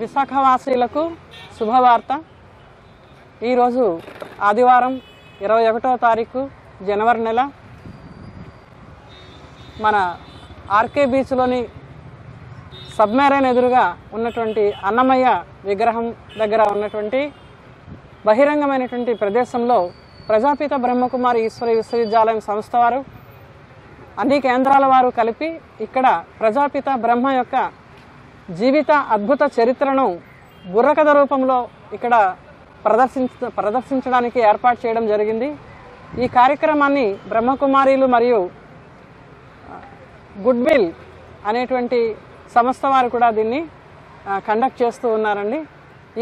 విశాఖవాసీలకు శుభవార్త. ఈరోజు ఆదివారం 21వ తారీఖు జనవరి నెల మన ఆర్కే బీచ్లోని సబ్మెరైన్ ఎదురుగా ఉన్నటువంటి అన్నమయ్య విగ్రహం దగ్గర ఉన్నటువంటి బహిరంగమైనటువంటి ప్రదేశంలో ప్రజాపిత బ్రహ్మకుమారి ఈశ్వరి విశ్వవిద్యాలయం సంస్థ వారు అన్ని కేంద్రాల వారు కలిపి ఇక్కడ ప్రజాపిత బ్రహ్మ యొక్క జీవిత అద్భుత చరిత్రను బుర్రకథ రూపంలో ఇక్కడ ప్రదర్శించడానికి ఏర్పాటు చేయడం జరిగింది. ఈ కార్యక్రమాన్ని బ్రహ్మకుమారీలు మరియు గుడ్ విల్ అనేటువంటి సంస్థ వారు కూడా దీన్ని కండక్ట్ చేస్తూ ఉన్నారండి.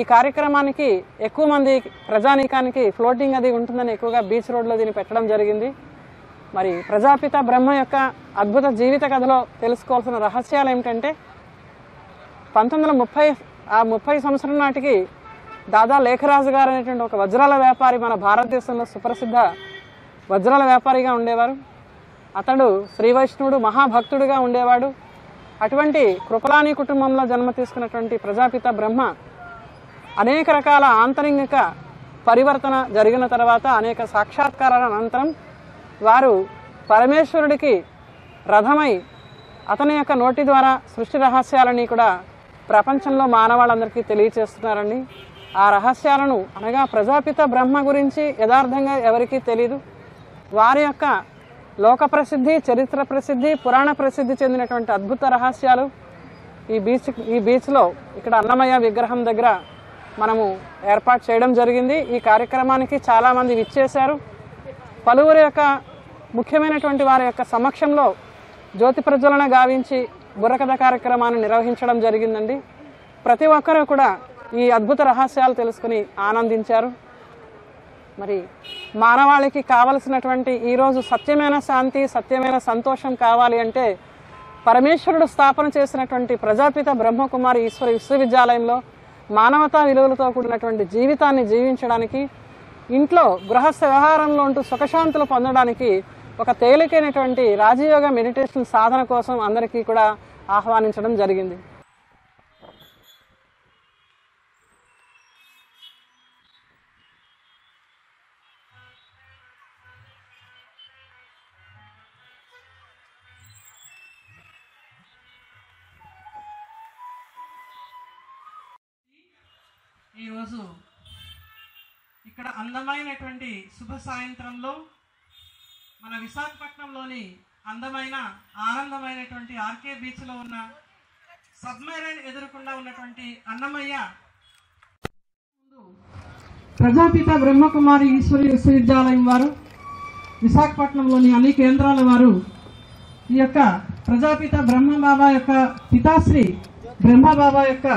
ఈ కార్యక్రమానికి ఎక్కువ మంది ప్రజానీకానికి ఫ్లోటింగ్ అది ఉంటుందని ఎక్కువగా బీచ్ రోడ్లో దీన్ని పెట్టడం జరిగింది. మరి ప్రజాపిత బ్రహ్మ యొక్క అద్భుత జీవిత కథలో తెలుసుకోవాల్సిన రహస్యాలు ఏమిటంటే 1930 సంవత్సరం నాటికి దాదా లేఖరాజు గారు అనేటువంటి ఒక వజ్రాల వ్యాపారి మన భారతదేశంలో సుప్రసిద్ధ వజ్రాల వ్యాపారిగా ఉండేవారు. అతడు శ్రీ వైష్ణవుడు మహాభక్తుడిగా ఉండేవాడు. అటువంటి కృపలాని కుటుంబంలో జన్మ తీసుకున్నటువంటి ప్రజాపిత బ్రహ్మ అనేక రకాల ఆంతరింగిక పరివర్తన జరిగిన తర్వాత అనేక సాక్షాత్కారాల అనంతరం వారు పరమేశ్వరుడికి రథమై అతని యొక్క నోటి ద్వారా సృష్టి రహస్యాలని కూడా ప్రపంచంలో మానవాళ్ళందరికీ తెలియచేస్తున్నారండి. ఆ రహస్యాలను అనగా ప్రజాపిత బ్రహ్మ గురించి యథార్థంగా ఎవరికీ తెలీదు. వారి యొక్క లోక ప్రసిద్ధి, చరిత్ర ప్రసిద్ధి, పురాణ ప్రసిద్ధి చెందినటువంటి అద్భుత రహస్యాలు ఈ బీచ్లో ఇక్కడ అన్నమయ్య విగ్రహం దగ్గర మనము ఏర్పాటు చేయడం జరిగింది. ఈ కార్యక్రమానికి చాలామంది విచ్చేశారు. పలువురి యొక్క ముఖ్యమైనటువంటి వారి యొక్క సమక్షంలో జ్యోతి ప్రజ్వలన గావించి బుర్రకథ కార్యక్రమాన్ని నిర్వహించడం జరిగిందండి. ప్రతి ఒక్కరూ కూడా ఈ అద్భుత రహస్యాలు తెలుసుకుని ఆనందించారు. మరి మానవాళికి కావలసినటువంటి ఈరోజు సత్యమైన శాంతి, సత్యమైన సంతోషం కావాలి అంటే పరమేశ్వరుడు స్థాపన చేసినటువంటి ప్రజాపిత బ్రహ్మకుమారి ఈశ్వరి విశ్వవిద్యాలయంలో మానవతా విలువలతో కూడినటువంటి జీవితాన్ని జీవించడానికి, ఇంట్లో గృహస్థ వ్యవహారంలో ఉంటూ సుఖశాంతులు పొందడానికి ఒక తేలికైనటువంటి రాజయోగ మెడిటేషన్ సాధన కోసం అందరికీ కూడా ఆహ్వానించడం జరిగింది. ఈరోజు ఇక్కడ అందమైనటువంటి శుభ సాయంత్రంలో మన విశాఖపట్నంలోని అందమైన ఆనందమైనటువంటి ఆర్కే బీచ్లో ఉన్న సబ్మెరైన్ ఎదురుకుండా ఉన్నటువంటి అన్నమయ్య ప్రజాపిత బ్రహ్మకుమారి ఈశ్వరి విశ్వవిద్యాలయం వారు, విశాఖపట్నంలోని అన్ని కేంద్రాల వారు ఈ యొక్క ప్రజాపిత బ్రహ్మబాబా యొక్క పితాశ్రీ బ్రహ్మబాబా యొక్క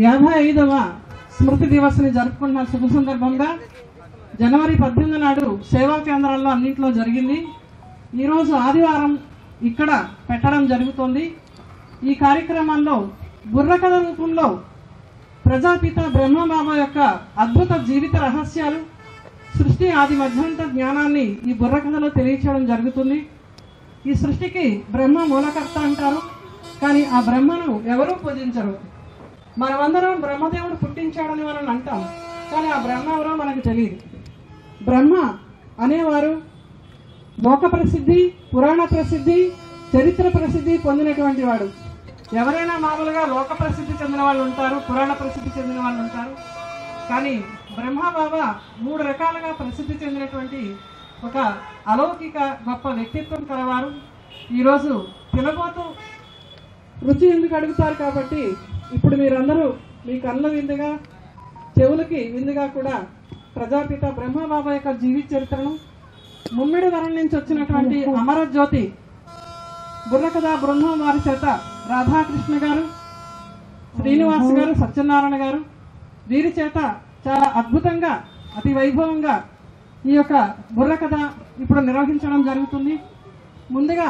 55వ స్మృతి దివస్ని జరుపుకుంటున్న శుభ సందర్భంగా జనవరి 18 నాడు సేవా కేంద్రాల్లో అన్నింటిలో జరిగింది. ఈరోజు ఆదివారం ఇక్కడ పెట్టడం జరుగుతుంది. ఈ కార్యక్రమంలో బుర్రకథ రూపంలో ప్రజాపిత బ్రహ్మబాబా యొక్క అద్భుత జీవిత రహస్యాలు, సృష్టి ఆది మధ్యాంత జ్ఞానాన్ని ఈ బుర్రకథలో తెలియచేయడం జరుగుతుంది. ఈ సృష్టికి బ్రహ్మ మూలకర్త అంటారు, కానీ ఆ బ్రహ్మను ఎవరూ పూజించరు. మనమందరం బ్రహ్మదేవుడు పుట్టించాడని మనం అంటాం, కానీ ఆ బ్రహ్మ ఎవరో మనకు తెలియదు. బ్రహ్మ అనేవారు లోక ప్రసిద్ధి, పురాణ ప్రసిద్ధి, చరిత్ర ప్రసిద్ధి పొందినటువంటి వాడు. ఎవరైనా మామూలుగా లోక ప్రసిద్ధి చెందిన వాళ్ళు ఉంటారు, పురాణ ప్రసిద్ధి చెందిన వాళ్ళు ఉంటారు. కానీ బ్రహ్మబాబా 3 రకాలుగా ప్రసిద్ధి చెందినటువంటి ఒక అలౌకిక గొప్ప వ్యక్తిత్వం కలవారు. ఈరోజు తినబోతూ రుచి ఎందుకు అడుగుతారు కాబట్టి ఇప్పుడు మీరందరూ మీ కళ్ళ విందుగా, చెవులకి విందుగా కూడా ప్రజాపిత బ్రహ్మబాబా యొక్క జీవిత చరిత్రను, ముమ్మిడి వరం నుంచి వచ్చినటువంటి అమరజ్యోతి బుర్రకథ బృందం వారి చేత రాధాకృష్ణ గారు, శ్రీనివాస్ గారు, సత్యనారాయణ గారు వీరి చేత చాలా అద్భుతంగా, అతి వైభవంగా ఈ యొక్క బుర్రకథ ఇప్పుడు నిర్వహించడం జరుగుతుంది. ముందుగా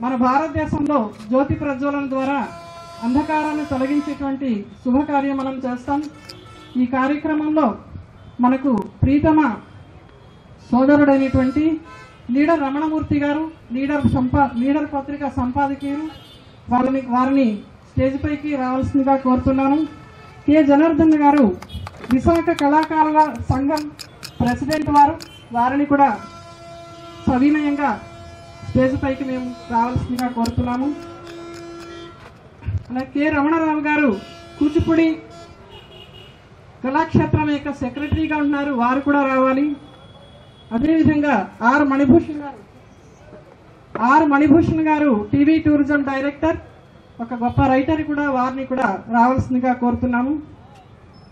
మన భారతదేశంలో జ్యోతి ప్రజ్వలన ద్వారా అంధకారాన్ని తొలగించేటువంటి శుభకార్యం మనం చేస్తాం. ఈ కార్యక్రమంలో మనకు ప్రీతమ సోదరుడైనటువంటి లీడర్ రమణమూర్తి గారు, లీడర్ పత్రిక సంపాదకీయులు వారిని స్టేజ్ పైకి రావాల్సిందిగా కోరుతున్నాను. కె జనార్దన్ గారు విశాఖ కళాకారుల సంఘం ప్రెసిడెంట్ వారిని కూడా సవినయంగా స్టేజ్ పైకి మేము రావాల్సిందిగా కోరుతున్నాము. అలాగే కె రమణారావు గారు కూచిపూడి కళాక్షేత్రం యొక్క సెక్రటరీగా ఉన్నారు, వారు కూడా రావాలి. అదేవిధంగా ఆర్ మణిభూషణ్ గారు టీవీ టూరిజం డైరెక్టర్, ఒక గొప్ప రైటర్ కూడా, వారిని కూడా రావాల్సిందిగా కోరుతున్నాము.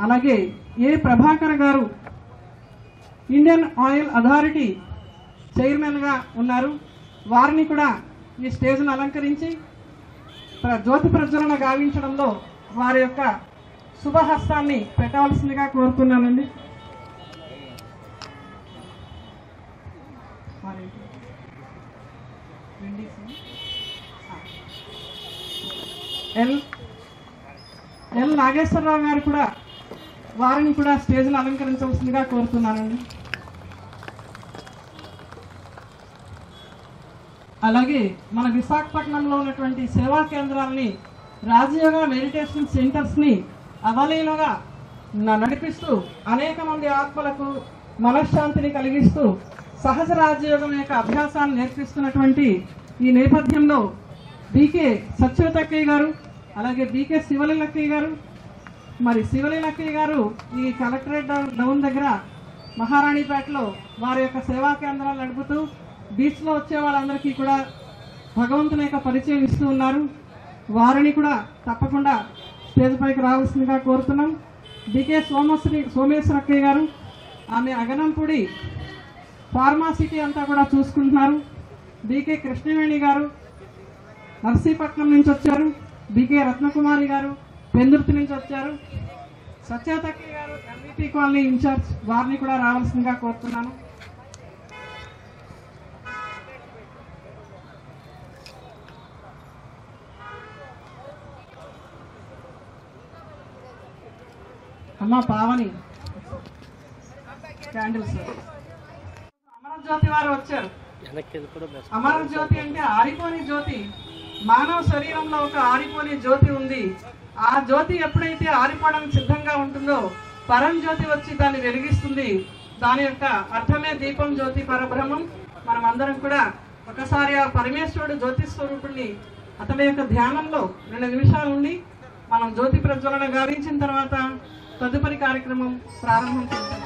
అలాగే ఏ ప్రభాకర్ గారు ఇండియన్ ఆయిల్ అథారిటీ చైర్మన్గా ఉన్నారు, వారిని కూడా ఈ స్టేజ్ను అలంకరించి జ్యోతి ప్రజ్వలన గావించడంలో వారి యొక్క శుభహస్తాన్ని పెట్టవలసిందిగా కోరుతున్నానండి. ఎల్ నాగేశ్వరరావు గారు కూడా, వారిని కూడా స్టేజ్ను అలంకరించవలసిందిగా కోరుతున్నానండి. అలాగే మన విశాఖపట్నంలో ఉన్నటువంటి సేవా కేంద్రాలని, రాజయోగ మెడిటేషన్ సెంటర్స్ని అవలీలగా నడిపిస్తూ అనేక మంది ఆత్మలకు మనశ్శాంతిని కలిగిస్తూ సహజ రాజయోగం యొక్క అభ్యాసాన్ని నేర్పిస్తున్నటువంటి ఈ నేపథ్యంలో బీకే సత్యవతక్కయ్య గారు, అలాగే బీకే శివలీలక్కయ్య గారు, మరి శివలీలక్కయ్య గారు ఈ కలెక్టరేట్ డౌన్ దగ్గర మహారాణిపేటలో వారి యొక్క సేవా కేంద్రాలు నడుపుతూ బీచ్లో వచ్చే వాళ్ళందరికీ కూడా భగవంతుని యొక్క పరిచయం ఇస్తూ ఉన్నారు. వారిని కూడా తప్పకుండా స్టేజ్ పైకి రావాల్సిందిగా కోరుతున్నాం. బీకే సోమేశ్వరక్కయ్య గారు, ఆమె అగనంపూడి ఫార్మాసిటీ అంతా కూడా చూసుకుంటున్నారు. బీకే కృష్ణవేణి గారు నర్సీపట్నం నుంచి వచ్చారు. బీకే రత్నకుమారి గారు పెందుర్తి నుంచి వచ్చారు. సత్యవతక్కయ్య గారు ఎంవిపి కాలనీ ఇన్ఛార్జ్, వారిని కూడా రావాల్సిందిగా కోరుతున్నాను. అమ్మ పావని క్యాండిల్స్. అమరజ్యోతి వారు వచ్చారు. అమరజ్యోతి అంటే ఆరిపోని జ్యోతి. మానవ శరీరంలో ఒక ఆరిపోని జ్యోతి ఉంది. ఆ జ్యోతి ఎప్పుడైతే ఆరిపోవడానికి సిద్ధంగా ఉంటుందో పరంజ్యోతి వచ్చి దాన్ని వెలిగిస్తుంది. దాని యొక్క అర్థమే దీపం, జ్యోతి, పరబ్రహ్మం. మనం అందరం కూడా ఒకసారి ఆ పరమేశ్వరుడు జ్యోతి స్వరూపుణ్ణి అతని యొక్క ధ్యానంలో 2 నిమిషాలు ఉండి మనం జ్యోతి ప్రజ్వలన గావించిన తర్వాత తదుపరి కార్యక్రమం ప్రారంభం చేస్తాం.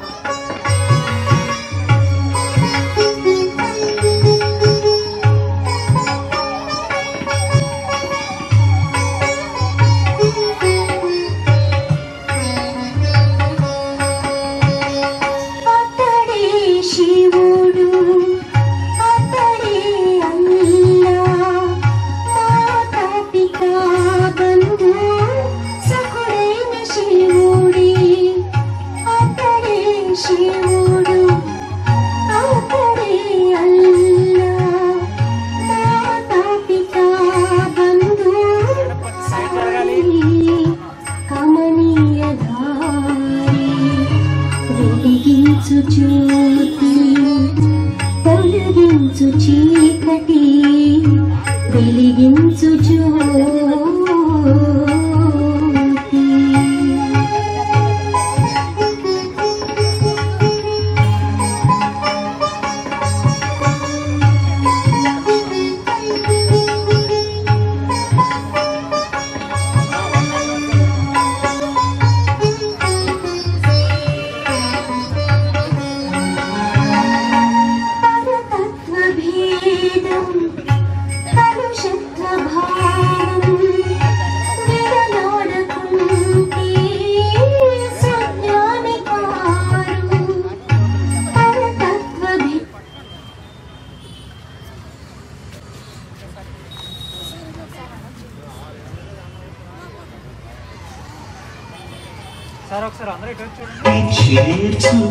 సార్ ఒకసారి అందరూ ఇటు చూడండి.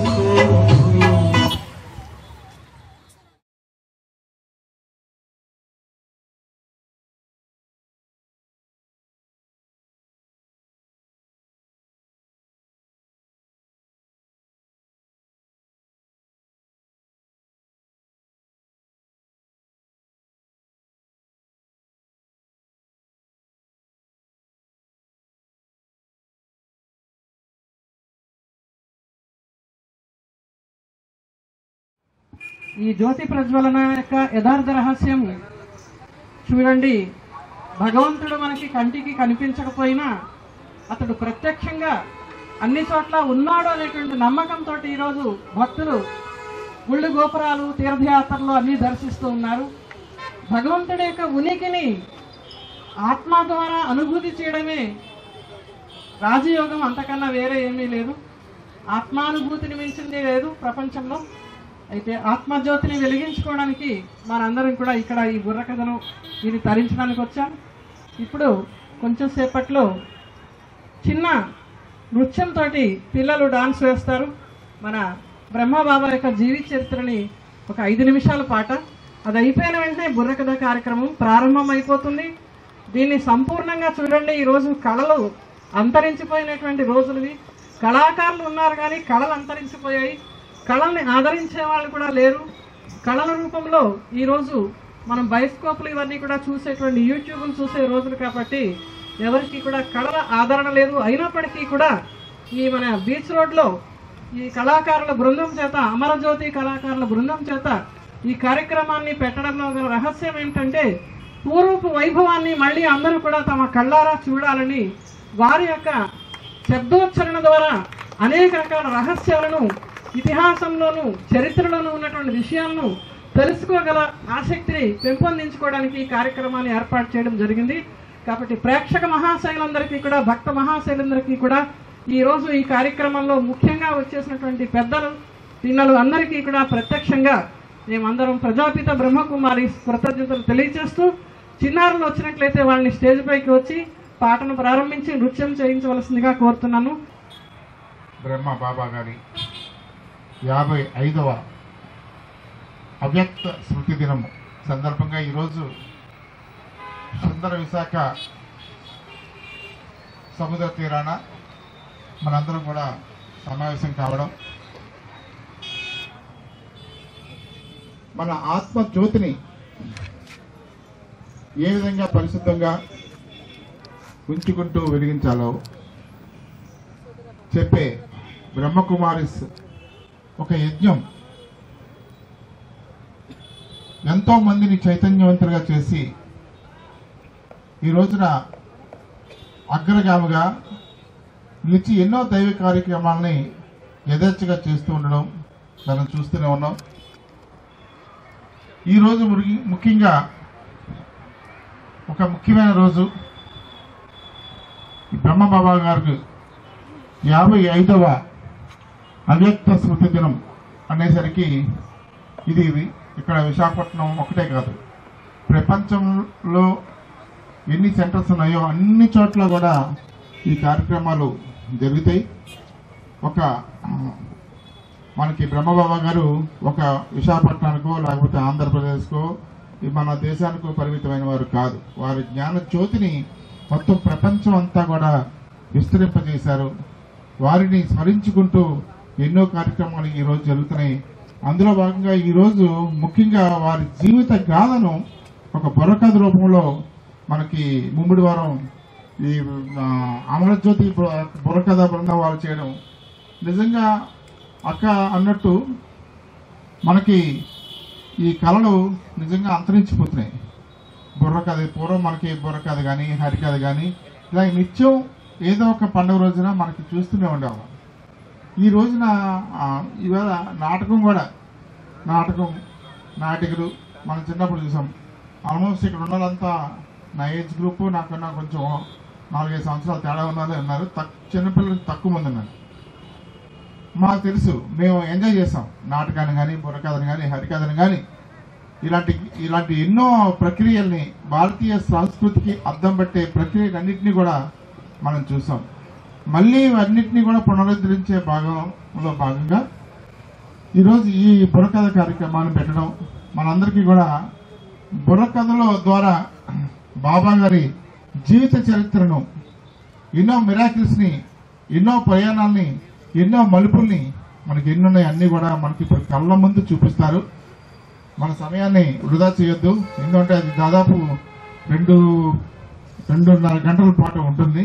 ఈ జ్యోతి ప్రజ్వలన యొక్క యథార్థ రహస్యం చూడండి. భగవంతుడు మనకి కంటికి కనిపించకపోయినా అతడు ప్రత్యక్షంగా అన్ని చోట్ల ఉన్నాడు అనేటువంటి నమ్మకంతో ఈరోజు భక్తులు గుళ్ళు గోపురాలు తీర్థయాత్రలు అన్ని దర్శిస్తూ ఉన్నారు. భగవంతుడి యొక్క ఉనికిని ఆత్మ ద్వారా అనుభూతి చేయడమే రాజయోగం, అంతకన్నా వేరే ఏమీ లేదు. ఆత్మానుభూతిని మించింది లేదు ప్రపంచంలో. అయితే ఆత్మజ్యోతిని వెలిగించుకోవడానికి మనందరం కూడా ఇక్కడ ఈ బుర్రకథను ఇది తరించడానికి వచ్చాం. ఇప్పుడు కొంచెం సేపట్లో చిన్న నృత్యంతో పిల్లలు డాన్స్ వేస్తారు. మన బ్రహ్మబాబా యొక్క జీవిత చరిత్రని ఒక 5 నిమిషాల పాట. అది అయిపోయిన వెంటనే బుర్రకథ కార్యక్రమం ప్రారంభం అయిపోతుంది. దీన్ని సంపూర్ణంగా చూడండి. ఈరోజు కళలు అంతరించిపోయినటువంటి రోజులవి. కళాకారులు ఉన్నారు కానీ కళలు అంతరించిపోయాయి. కళల్ని ఆదరించే వాళ్ళు కూడా లేరు. కళల రూపంలో ఈరోజు మనం బయోస్కోప్లు ఇవన్నీ కూడా చూసేటువంటి యూట్యూబ్ను చూసే రోజులు కాబట్టి ఎవరికి కూడా కళల ఆదరణ లేదు. అయినప్పటికీ కూడా ఈ మన బీచ్ రోడ్లో ఈ కళాకారుల బృందం చేత, అమరజ్యోతి కళాకారుల బృందం చేత ఈ కార్యక్రమాన్ని పెట్టడంలో గల రహస్యం ఏమిటంటే పూర్వపు వైభవాన్ని మళ్ళీ అందరూ కూడా తమ కళ్ళారా చూడాలని వారి యొక్క శబ్దోచ్చరణ ద్వారా అనేక రకాల రహస్యాలను, ఇతిహాసంలోనూ చరిత్రలోనూ ఉన్నటువంటి విషయాలను తెలుసుకోగల ఆసక్తిని పెంపొందించుకోవడానికి ఈ కార్యక్రమాన్ని ఏర్పాటు చేయడం జరిగింది. కాబట్టి ప్రేక్షక మహాశైలందరికీ కూడా, భక్త మహాశైలందరికీ కూడా ఈరోజు ఈ కార్యక్రమంలో ముఖ్యంగా వచ్చేసినటువంటి పెద్దలు, పిన్నలు అందరికీ కూడా ప్రత్యక్షంగా మేమందరం ప్రజాపిత బ్రహ్మకుమారి కృతజ్ఞతలు తెలియజేస్తూ, చిన్నారులు వచ్చినట్లయితే వాళ్ళని స్టేజ్ పైకి వచ్చి పాటను ప్రారంభించి నృత్యం చేయించవలసిందిగా కోరుతున్నాను. బ్రహ్మ బాబా గారి 55వ అవ్యక్త స్మృతి దినం సందర్భంగా ఈరోజు సుందర విశాఖ సముద్ర తీరాన మనందరం కూడా సమావేశం కావడం, మన ఆత్మ జ్యోతిని ఏ విధంగా పరిశుద్ధంగా ఉంచుకుంటూ వెలిగించాలో చెప్పే బ్రహ్మకుమారిస్ ఒక యజ్ఞం ఎంతో మందిని చైతన్యవంతులుగా చేసి ఈ రోజున అగ్రగామిగా నిలిచి ఎన్నో దైవ కార్యక్రమాలని యథేచ్ఛగా చేస్తూ ఉండడం మనం చూస్తూనే ఉన్నాం. ఈరోజు ముఖ్యంగా ఒక ముఖ్యమైన రోజు. ఈ బ్రహ్మబాబా గారికి 55వ అవ్యక్త స్మృతి దినం అనేసరికి ఇది ఇక్కడ విశాఖపట్నం ఒకటే కాదు, ప్రపంచంలో ఎన్ని సెంటర్స్ ఉన్నాయో అన్ని చోట్ల కూడా ఈ కార్యక్రమాలు జరుగుతాయి. ఒక మనకి బ్రహ్మబాబా గారు ఒక విశాఖపట్నానికో లేకపోతే ఆంధ్రప్రదేశ్కో మన దేశానికో పరిమితమైన వారు కాదు. వారి జ్ఞాన జ్యోతిని మొత్తం ప్రపంచం అంతా కూడా విస్తరింపజేశారు. వారిని స్మరించుకుంటూ ఎన్నో కార్యక్రమాలు ఈరోజు జరుగుతున్నాయి. అందులో భాగంగా ఈరోజు ముఖ్యంగా వారి జీవిత గాథను ఒక బుర్రకథ రూపంలో మనకి ముమ్మిడి వారం ఈ అమరజ్యోతి బుర్రకథ బృందం వాళ్ళు చేయడం నిజంగా అక్క అన్నట్టు మనకి ఈ కళలు నిజంగా అంతరించిపోతున్నాయి. బుర్రకథ పూర్వం మనకి బుర్రకథ కానీ హరికథ కానీ ఇలా నిత్యం ఏదో ఒక పండుగ రోజున మనకి చూస్తూనే ఉండేవాళ్ళం. ఈ రోజున ఇవాళ నాటకం కూడా, నాటికలు మనం చిన్నప్పుడు చూసాం. ఆల్మోస్ట్ ఇక్కడ ఉన్న వాళ్ళంతా నా ఏజ్ గ్రూప్ నాకన్నా కొంచెం 4-5 సంవత్సరాలు తేడా ఉన్నదే ఉన్నారు. చిన్నపిల్లలు తక్కువ మంది ఉన్నారు. మాకు తెలుసు, మేము ఎంజాయ్ చేస్తాం నాటకాన్ని కానీ బుర్రకథను కానీ హరికథను కానీ ఇలాంటి ఎన్నో ప్రక్రియల్ని, భారతీయ సంస్కృతికి అద్దం పట్టే ప్రక్రియలన్నింటినీ కూడా మనం చూసాం. మళ్ళీ అన్నింటినీ కూడా పునరుద్ధరించే భాగంలో భాగంగా ఈరోజు ఈ బుర్రకథ కార్యక్రమాన్ని పెట్టడం మనందరికీ కూడా బుర్రకథల ద్వారా బాబా గారి జీవిత చరిత్రను, ఎన్నో మిరాకిల్స్ ని, ఎన్నో ప్రయాణాలని, ఎన్నో మలుపుల్ని మనకి ఎన్నున్నాయి అన్ని కూడా మనకి ఇప్పుడు కళ్ళ ముందు చూపిస్తారు. మన సమయాన్ని వృధా చేయొద్దు. ఎందుకంటే అది దాదాపు 2-2.5 గంటల పాటు ఉంటుంది.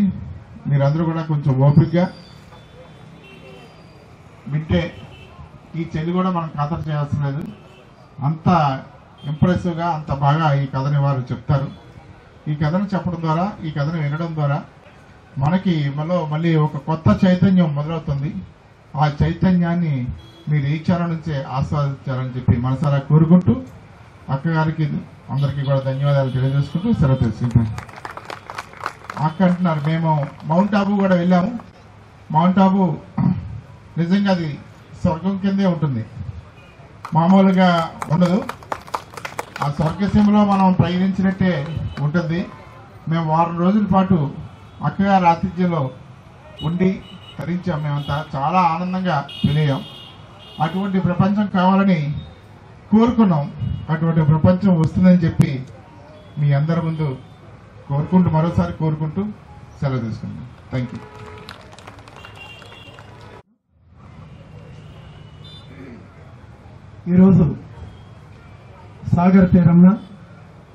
మీరందరూ కూడా కొంచెం ఓపికగా వింటే ఈ చెల్లి కూడా మనం ఖాతరు చేయాల్సిన లేదు. అంత ఇంప్రెసివ్గా అంత బాగా ఈ కథని వారు చెప్తారు. ఈ కథను చెప్పడం ద్వారా, ఈ కథను వినడం ద్వారా మనకి మళ్ళీ ఒక కొత్త చైతన్యం మొదలవుతుంది. ఆ చైతన్యాన్ని మీరు ఈ క్షణం నుంచే ఆస్వాదించాలని చెప్పి మనసారా కోరుకుంటూ అక్కగారికి అందరికీ కూడా ధన్యవాదాలు తెలియజేసుకుంటూ సెలవు తీసుకుంటాం. అక్క అంటున్నారు, మేము మౌంట్ ఆబు కూడా వెళ్ళాము. మౌంట్ ఆబు నిజంగా అది స్వర్గం కిందే ఉంటుంది, మామూలుగా ఉండదు. ఆ స్వర్గసీమలో మనం ప్రయాణించినట్టే ఉంటుంది. మేము వారం రోజుల పాటు అక్కగారి ఆతిథ్యంలో ఉండి తరించాం. మేమంతా చాలా ఆనందంగా ఫీల్ అయ్యాం. అటువంటి ప్రపంచం కావాలని కోరుకున్నాం. అటువంటి ప్రపంచం వస్తుందని చెప్పి మీ అందరి ముందు మరోసారి కోరుకుంటూ సెలవు తీసుకున్నాం. Thank you. ఈరోజు సాగర్ తీరంలో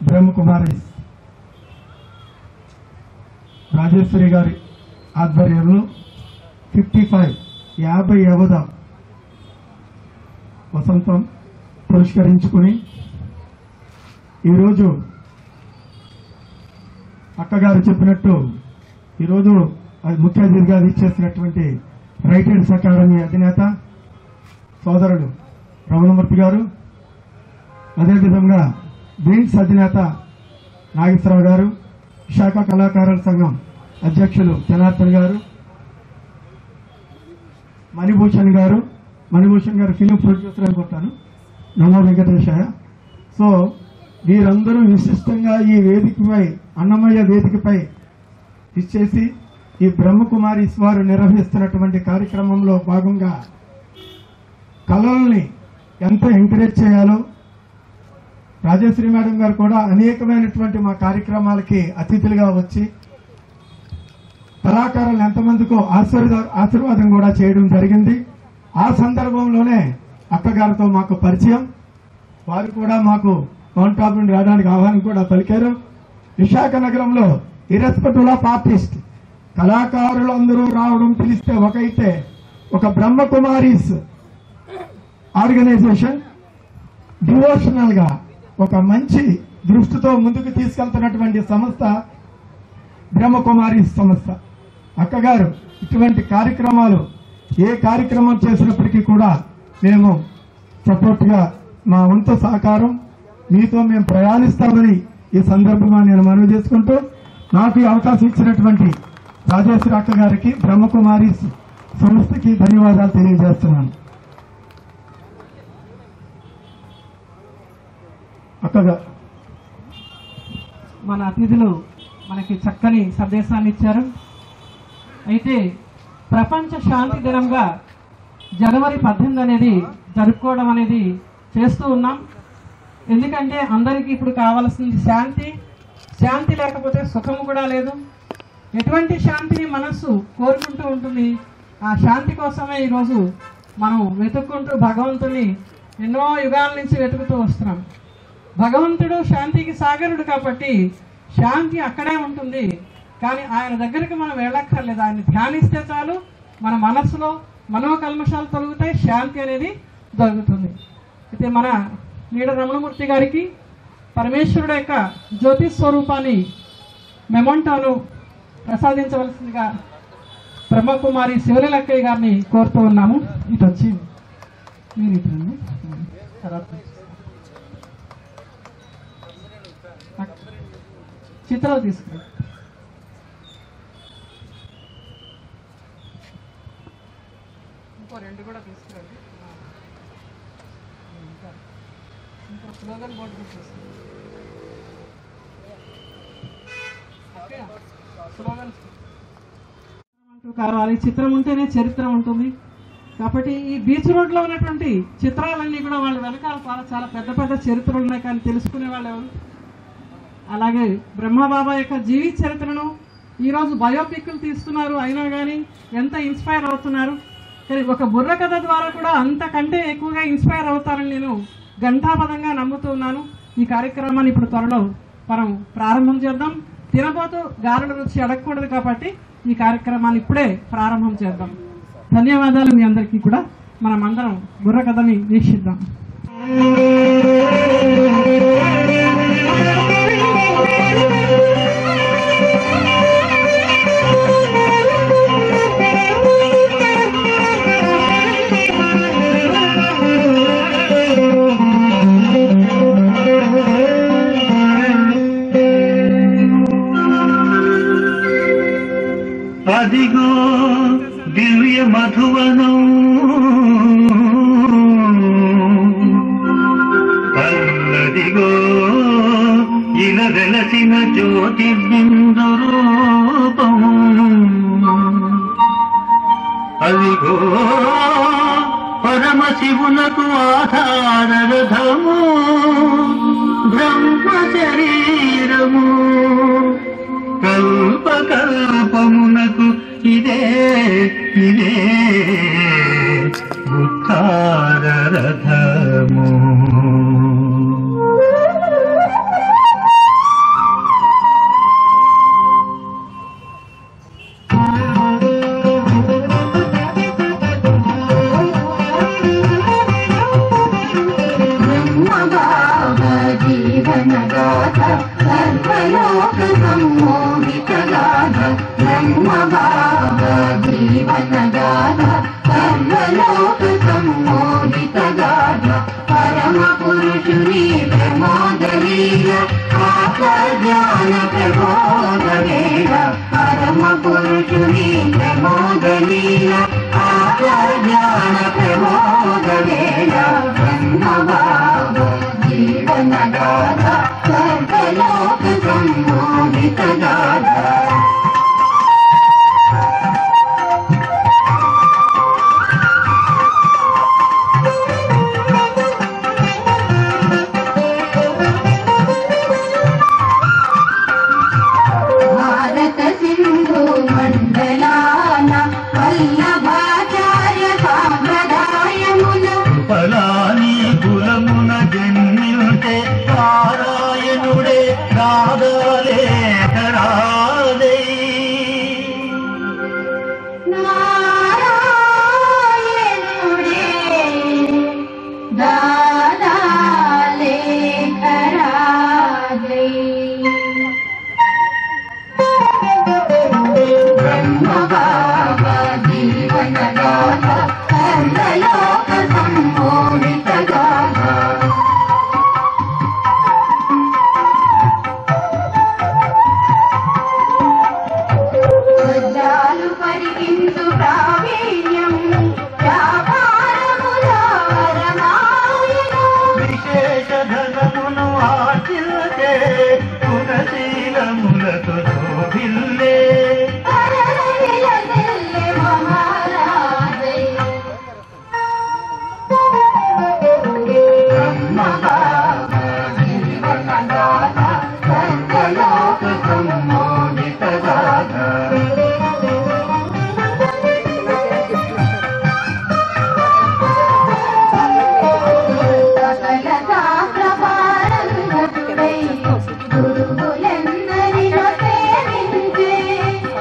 బ్రహ్మకుమారి రాజేశ్వరి గారి ఆధ్వర్యంలో 50వ వసంతం పురస్కరించుకుని ఈరోజు అక్కగారు చెప్పినట్టు ఈరోజు ముఖ్య అతిథిగా ఇచ్చేసినటువంటి రైట్ హ్యాండ్స్ అకాడమీ అధినేత సోదరుడు రమణమూర్తి గారు, అదేవిధంగా బీన్స్ అధినేత నాగేశ్వరరావు గారు, విశాఖ కళాకారుల సంఘం అధ్యక్షులు జనార్దన్ గారు, మణిభూషణ్ గారు ఫిలిం ప్రొడ్యూసర్ అనుకుంటాను, నమో వెంకటేశాయ. సో వీరందరూ విశిష్టంగా ఈ వేదికపై, అన్నమయ్య వేదికపై ఇచ్చేసి ఈ బ్రహ్మకుమారి వారు నిర్వహిస్తున్నటువంటి కార్యక్రమంలో భాగంగా కళల్ని ఎంత ఎంకరేజ్ చేయాలో, రాజేశ్వరి మేడం గారు కూడా అనేకమైనటువంటి మా కార్యక్రమాలకి అతిథులుగా వచ్చి కళాకారులు ఎంతమందికో ఆశీర్వాదం కూడా చేయడం జరిగింది. ఆ సందర్భంలోనే అక్కగారితో మాకు పరిచయం. వారు కూడా మాకు మౌంట్ ఆబు నుండి రావడానికి ఆహ్వానం కూడా పలికారు. విశాఖ నగరంలో ఇర్రెస్పెక్టివ్ ఆఫ్ ఆర్టిస్ట్ కళాకారులు అందరూ రావడం పిలిస్తే ఒకైతే, ఒక బ్రహ్మకుమారీస్ ఆర్గనైజేషన్ డివోషనల్ గా ఒక మంచి దృష్టితో ముందుకు తీసుకెళ్తున్నటువంటి సంస్థ బ్రహ్మకుమారీస్ సంస్థ. అక్కగారు ఇటువంటి కార్యక్రమాలు ఏ కార్యక్రమం చేసినప్పటికీ కూడా మేము సపోర్ట్ గా మా వంతు సహకారం మీతో మేము ప్రయాణిస్తామని ఈ సందర్భంగా నేను మనవి చేసుకుంటూ, నాకు ఈ అవకాశం ఇచ్చినటువంటి రాజేశ్వరి అక్క గారికి, బ్రహ్మకుమారీస్ సంస్థకి ధన్యవాదాలు తెలియజేస్తున్నాను. అక్కగా మన అతిథులు మనకి చక్కని సందేశాన్ని ఇచ్చారు. అయితే ప్రపంచ శాంతి దినంగా జనవరి 18 అనేది జరుపుకోవడం అనేది చేస్తూ ఉన్నాం. ఎందుకంటే అందరికీ ఇప్పుడు కావాల్సింది శాంతి. శాంతి లేకపోతే సుఖము కూడా లేదు. ఎటువంటి శాంతిని మనస్సు కోరుకుంటూ ఉంటుంది. ఆ శాంతి కోసమే ఈరోజు మనం వెతుక్కుంటూ భగవంతుని ఎన్నో యుగాల నుంచి వెతుకుతూ వస్తున్నాం. భగవంతుడు శాంతికి సాగరుడు కాబట్టి శాంతి అక్కడే ఉంటుంది. కానీ ఆయన దగ్గరికి మనం వెళ్ళక్కర్లేదు. ఆయన ధ్యానిస్తే చాలు, మన మనస్సులో మనోకల్మషాలు తొలగుతాయి, శాంతి అనేది దొరుకుతుంది. అయితే మన నీడ రమణమూర్తి గారికి పరమేశ్వరుడు యొక్క జ్యోతి స్వరూపాన్ని మెమొంటోను ప్రసాదించవలసిందిగా బ్రహ్మకుమారి శివలక్కయ్య గారిని కోరుతూ ఉన్నాము. ఇటు వచ్చి మీరు ఇటు తర్వాత చిత్రాలు తీసుకురండి. ఇంకో 2 కూడా తీసుకురండి. ఇంకో స్లోగన్ బోర్డు తీసుకురండి. స్లోగన్ కావాలి. చిత్రం ఉంటేనే చరిత్ర ఉంటుంది. కాబట్టి ఈ బీచ్ రోడ్ లో ఉన్నటువంటి చిత్రాలన్నీ కూడా వాళ్ళ వెనకాల చాలా పెద్ద పెద్ద చరిత్రలు ఉన్నాయి, కానీ తెలుసుకునే వాళ్ళు ఎవరు? అలాగే బ్రహ్మబాబా యొక్క జీవిత చరిత్రను ఈరోజు బయోపిక్లు తీస్తున్నారు. అయినా కానీ ఎంత ఇన్స్పైర్ అవుతున్నారు. కానీ ఒక బుర్ర కథ ద్వారా కూడా అంతకంటే ఎక్కువగా ఇన్స్పైర్ అవుతారని నేను ఘంటాపదంగా నమ్ముతున్నాను. ఈ కార్యక్రమాన్ని ఇప్పుడు త్వరలో మనం ప్రారంభం చేద్దాం. తినబోతూ గారెల రుచి అడగకూడదు కాబట్టి ఈ కార్యక్రమాన్ని ఇప్పుడే ప్రారంభం చేద్దాం. ధన్యవాదాలు మీ అందరికీ కూడా. మనం అందరం బుర్ర కథని వీక్షిద్దాం. అదిగో దివ్య మధువనం అల్లదిగో ఇలా వెలసిన జ్యోతిర్బిందు రూపం అదిగో పరమశివునకు ఆధారరథము బ్రహ్మ శరీరము కల్పకల్పమునకు ఇదే ఉత్తారరథము. సర్వలోక సమ్మోహిత గాథ బ్రహ్మ బాబా జీవన గాథ సర్వలోక సమ్మోహిత గాథ పరమ పురుషుని ప్రమోదలీల ఆకర్జ్ఞాన ప్రబోధ వేళ పరమ పురుషుని ప్రమోదలీల ఆకర్జ్ఞాన ప్రబోధ వేళ బ్రహ్మ బాబా జీవన గాథ సర్వలోక సమ్మోహిత గాథ. భారత సింధు మండలాన వల్లభాచార్య సాంప్రదాయముల ఫలాని కులమున జన్మించే నారాయణుడే నాదలేఖరాదే నారాయణుడే దాదాలేఖరాజై బ్రహ్మ బాబా జీవన గాథ సర్వలోక సమ్మోహిత గాథ. వజ్రాలు పరిగించు ప్రావీణ్యం వ్యాపారముల వరమాయను విశేష ధనమును ఆశిల్చే గుణశీలములతో శోభిల్లే పరవెల తెల్లె మహారాజై బ్రహ్మ బాబా జీవన గాథ సర్వలోక సమ్మోహిత గాథ. సకల శాస్త్ర పారంగతుడై గురువులెందరినో సేవించే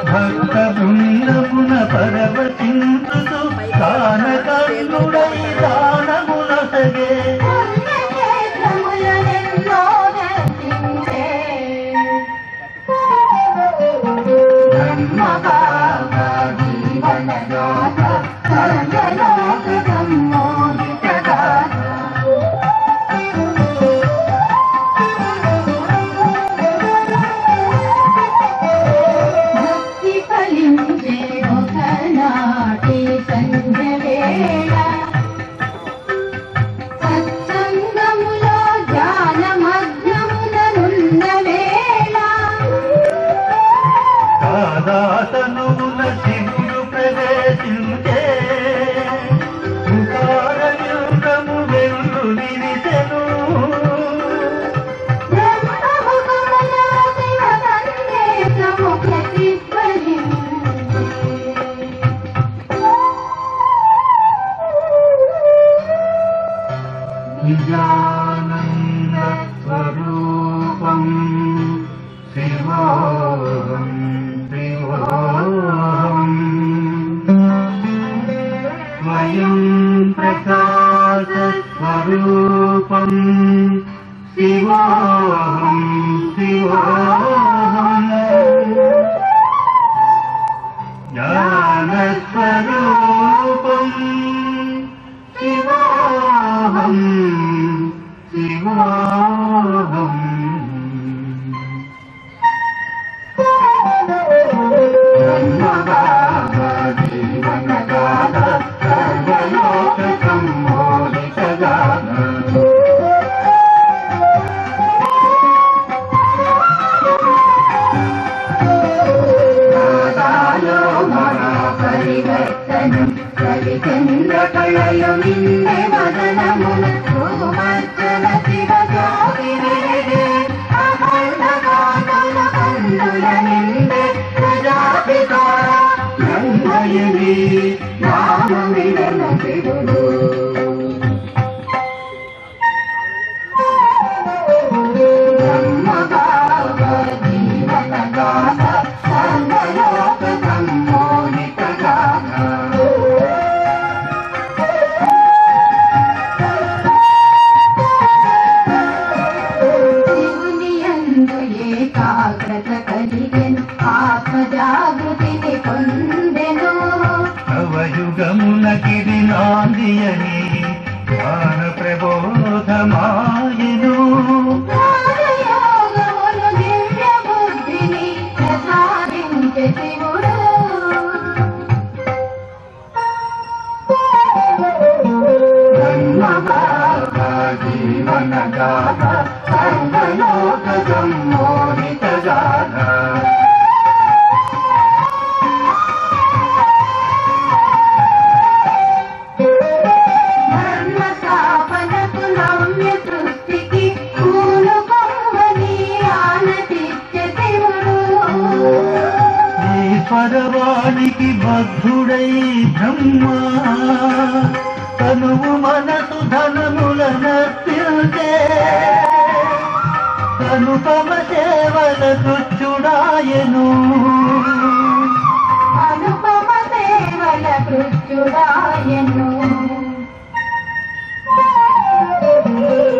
భక్త బృందమున పరవశించుతూ కానకర్ణుడై దానమునసగే పుణ్యక్షేత్రములనెన్నో దర్శించే బ్రహ్మ బాబా జీవన గాథ సర్వలోక సమ్మోహిత గాథ. భక్తి ఫలించే ఒకనాటి సంధ్య వేళ సత్సంగములో ధ్యాన మగ్నములనున్న వేళ కాదాతనువున శివుడు ప్రవేశించే ఉకారయుగము వెళ్ళు విరిసెను బ్రహ్మముఖమున శివ సందేశము ప్రతిధ్వనించే. నిజానంద స్వరూపం శివోహం శివోహం స్వయం ప్రకాశ స్వరూపం శివోహం శివోహం జ్ఞానస్వరూపం శివోహం శివోహం. బ్రహ్మ బాబా పరివర్తనం రవిచంద్రకళలు నిండే వదనమున భూమర్చన శివ జ్యోతిరేగే అఖండగాతుల కందుల నిండే ప్రజాపిత నందయని నామ విడన శివుడు బ్రహ్మభావ జీవన గాథ సర్వలోక సమ్మోహిత గాథ శివుని యందు ఏకాగ్రత కలిగెను ఆత్మజాగృతిని పొందెను నవయుగములకిది నాందియని జ్ఞాన ప్రబోధమాయను రాజయోగములు దివ్య బుద్ధిని ప్రసాదించే శివుడు బ్రహ్మభావ జీవన గాథ సర్వలోక సమ్మోహిత గాథ ధర్మ స్థాపనకు నవ్య సృష్టికి పూనుకొమ్మని ఆనతిచ్చే శివుడు ఈశ్వరవానికి బద్ధుడై బ్రహ్మ తనువు మనసు ధనముల నర్తించే అనుపమ సేవల కృచ్చుడాయను అనుపమ సేవల కృత్యుడాయను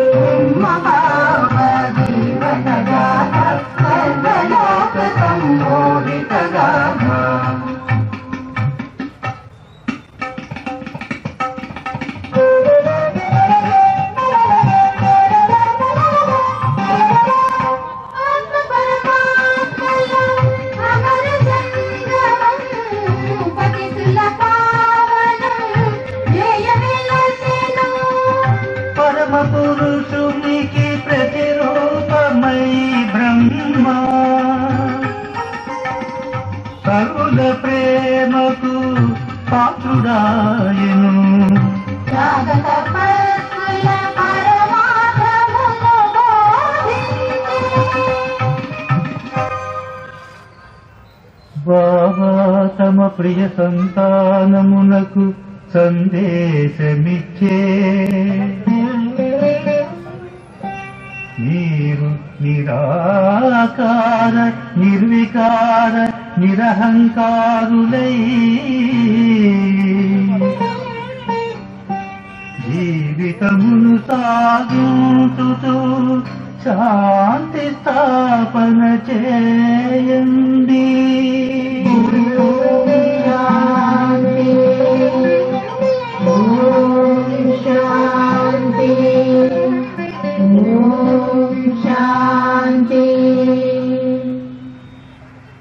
బ్రహ్మభావ జీవన గాథ సర్వలోక సమ్మోహిత గాథ ఆత్మ పరమాత్మల అమర సంగమం పతితుల పావనం జయవిలసెను పరమ పురుషునికి ప్రతిరూపమై బ్రహ్మ సర్వుల ప్రేమకు పాత్రుడాయను జాగత పరస్కుల పరమార్థమును బోధించి బాబా తమ ప్రియ సంతానమునకు సందేశమిచ్చే మీరు నిరాకార నిర్వికార నిరహంకారులై జీవితమును సాగుతూ శాంతి స్థాపన చేయండి శాంతి ఓం శాంతి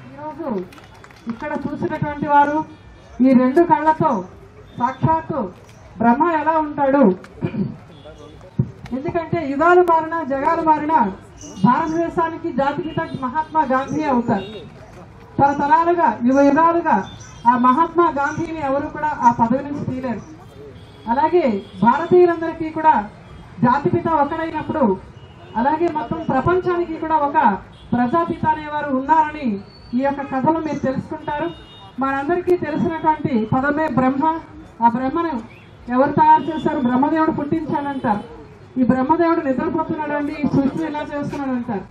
ఈరోజు ఇక్కడ చూసినటువంటి వారు ఈ రెండు కళ్ళతో సాక్షాత్తు బ్రహ్మ ఎలా ఉంటాడు, ఎందుకంటే యుగాలు మారినా జగాలు మారినా భారతదేశానికి జాతిపిత మహాత్మా గాంధీ అవుతారు. తరతరాలుగా యుగాలుగా ఆ మహాత్మా గాంధీని ఎవరు కూడా ఆ పదవి నుంచి తీయలేరు. అలాగే భారతీయులందరికీ కూడా జాతిపిత ఒకడైనప్పుడు అలాగే మొత్తం ప్రపంచానికి కూడా ఒక ప్రజాపిత అనేవారు ఉన్నారని ఈ యొక్క కథలో మీరు తెలుసుకుంటారు. మనందరికీ తెలిసినటువంటి పదమే బ్రహ్మ. ఆ బ్రహ్మను ఎవరు తయారు చేశారు? బ్రహ్మదేవుడు పుట్టించాడంటారు. ఈ బ్రహ్మదేవుడు నిద్రపోతున్నాడండి, ఈ సృష్టిని ఎలా చేస్తున్నాడు అంటారు.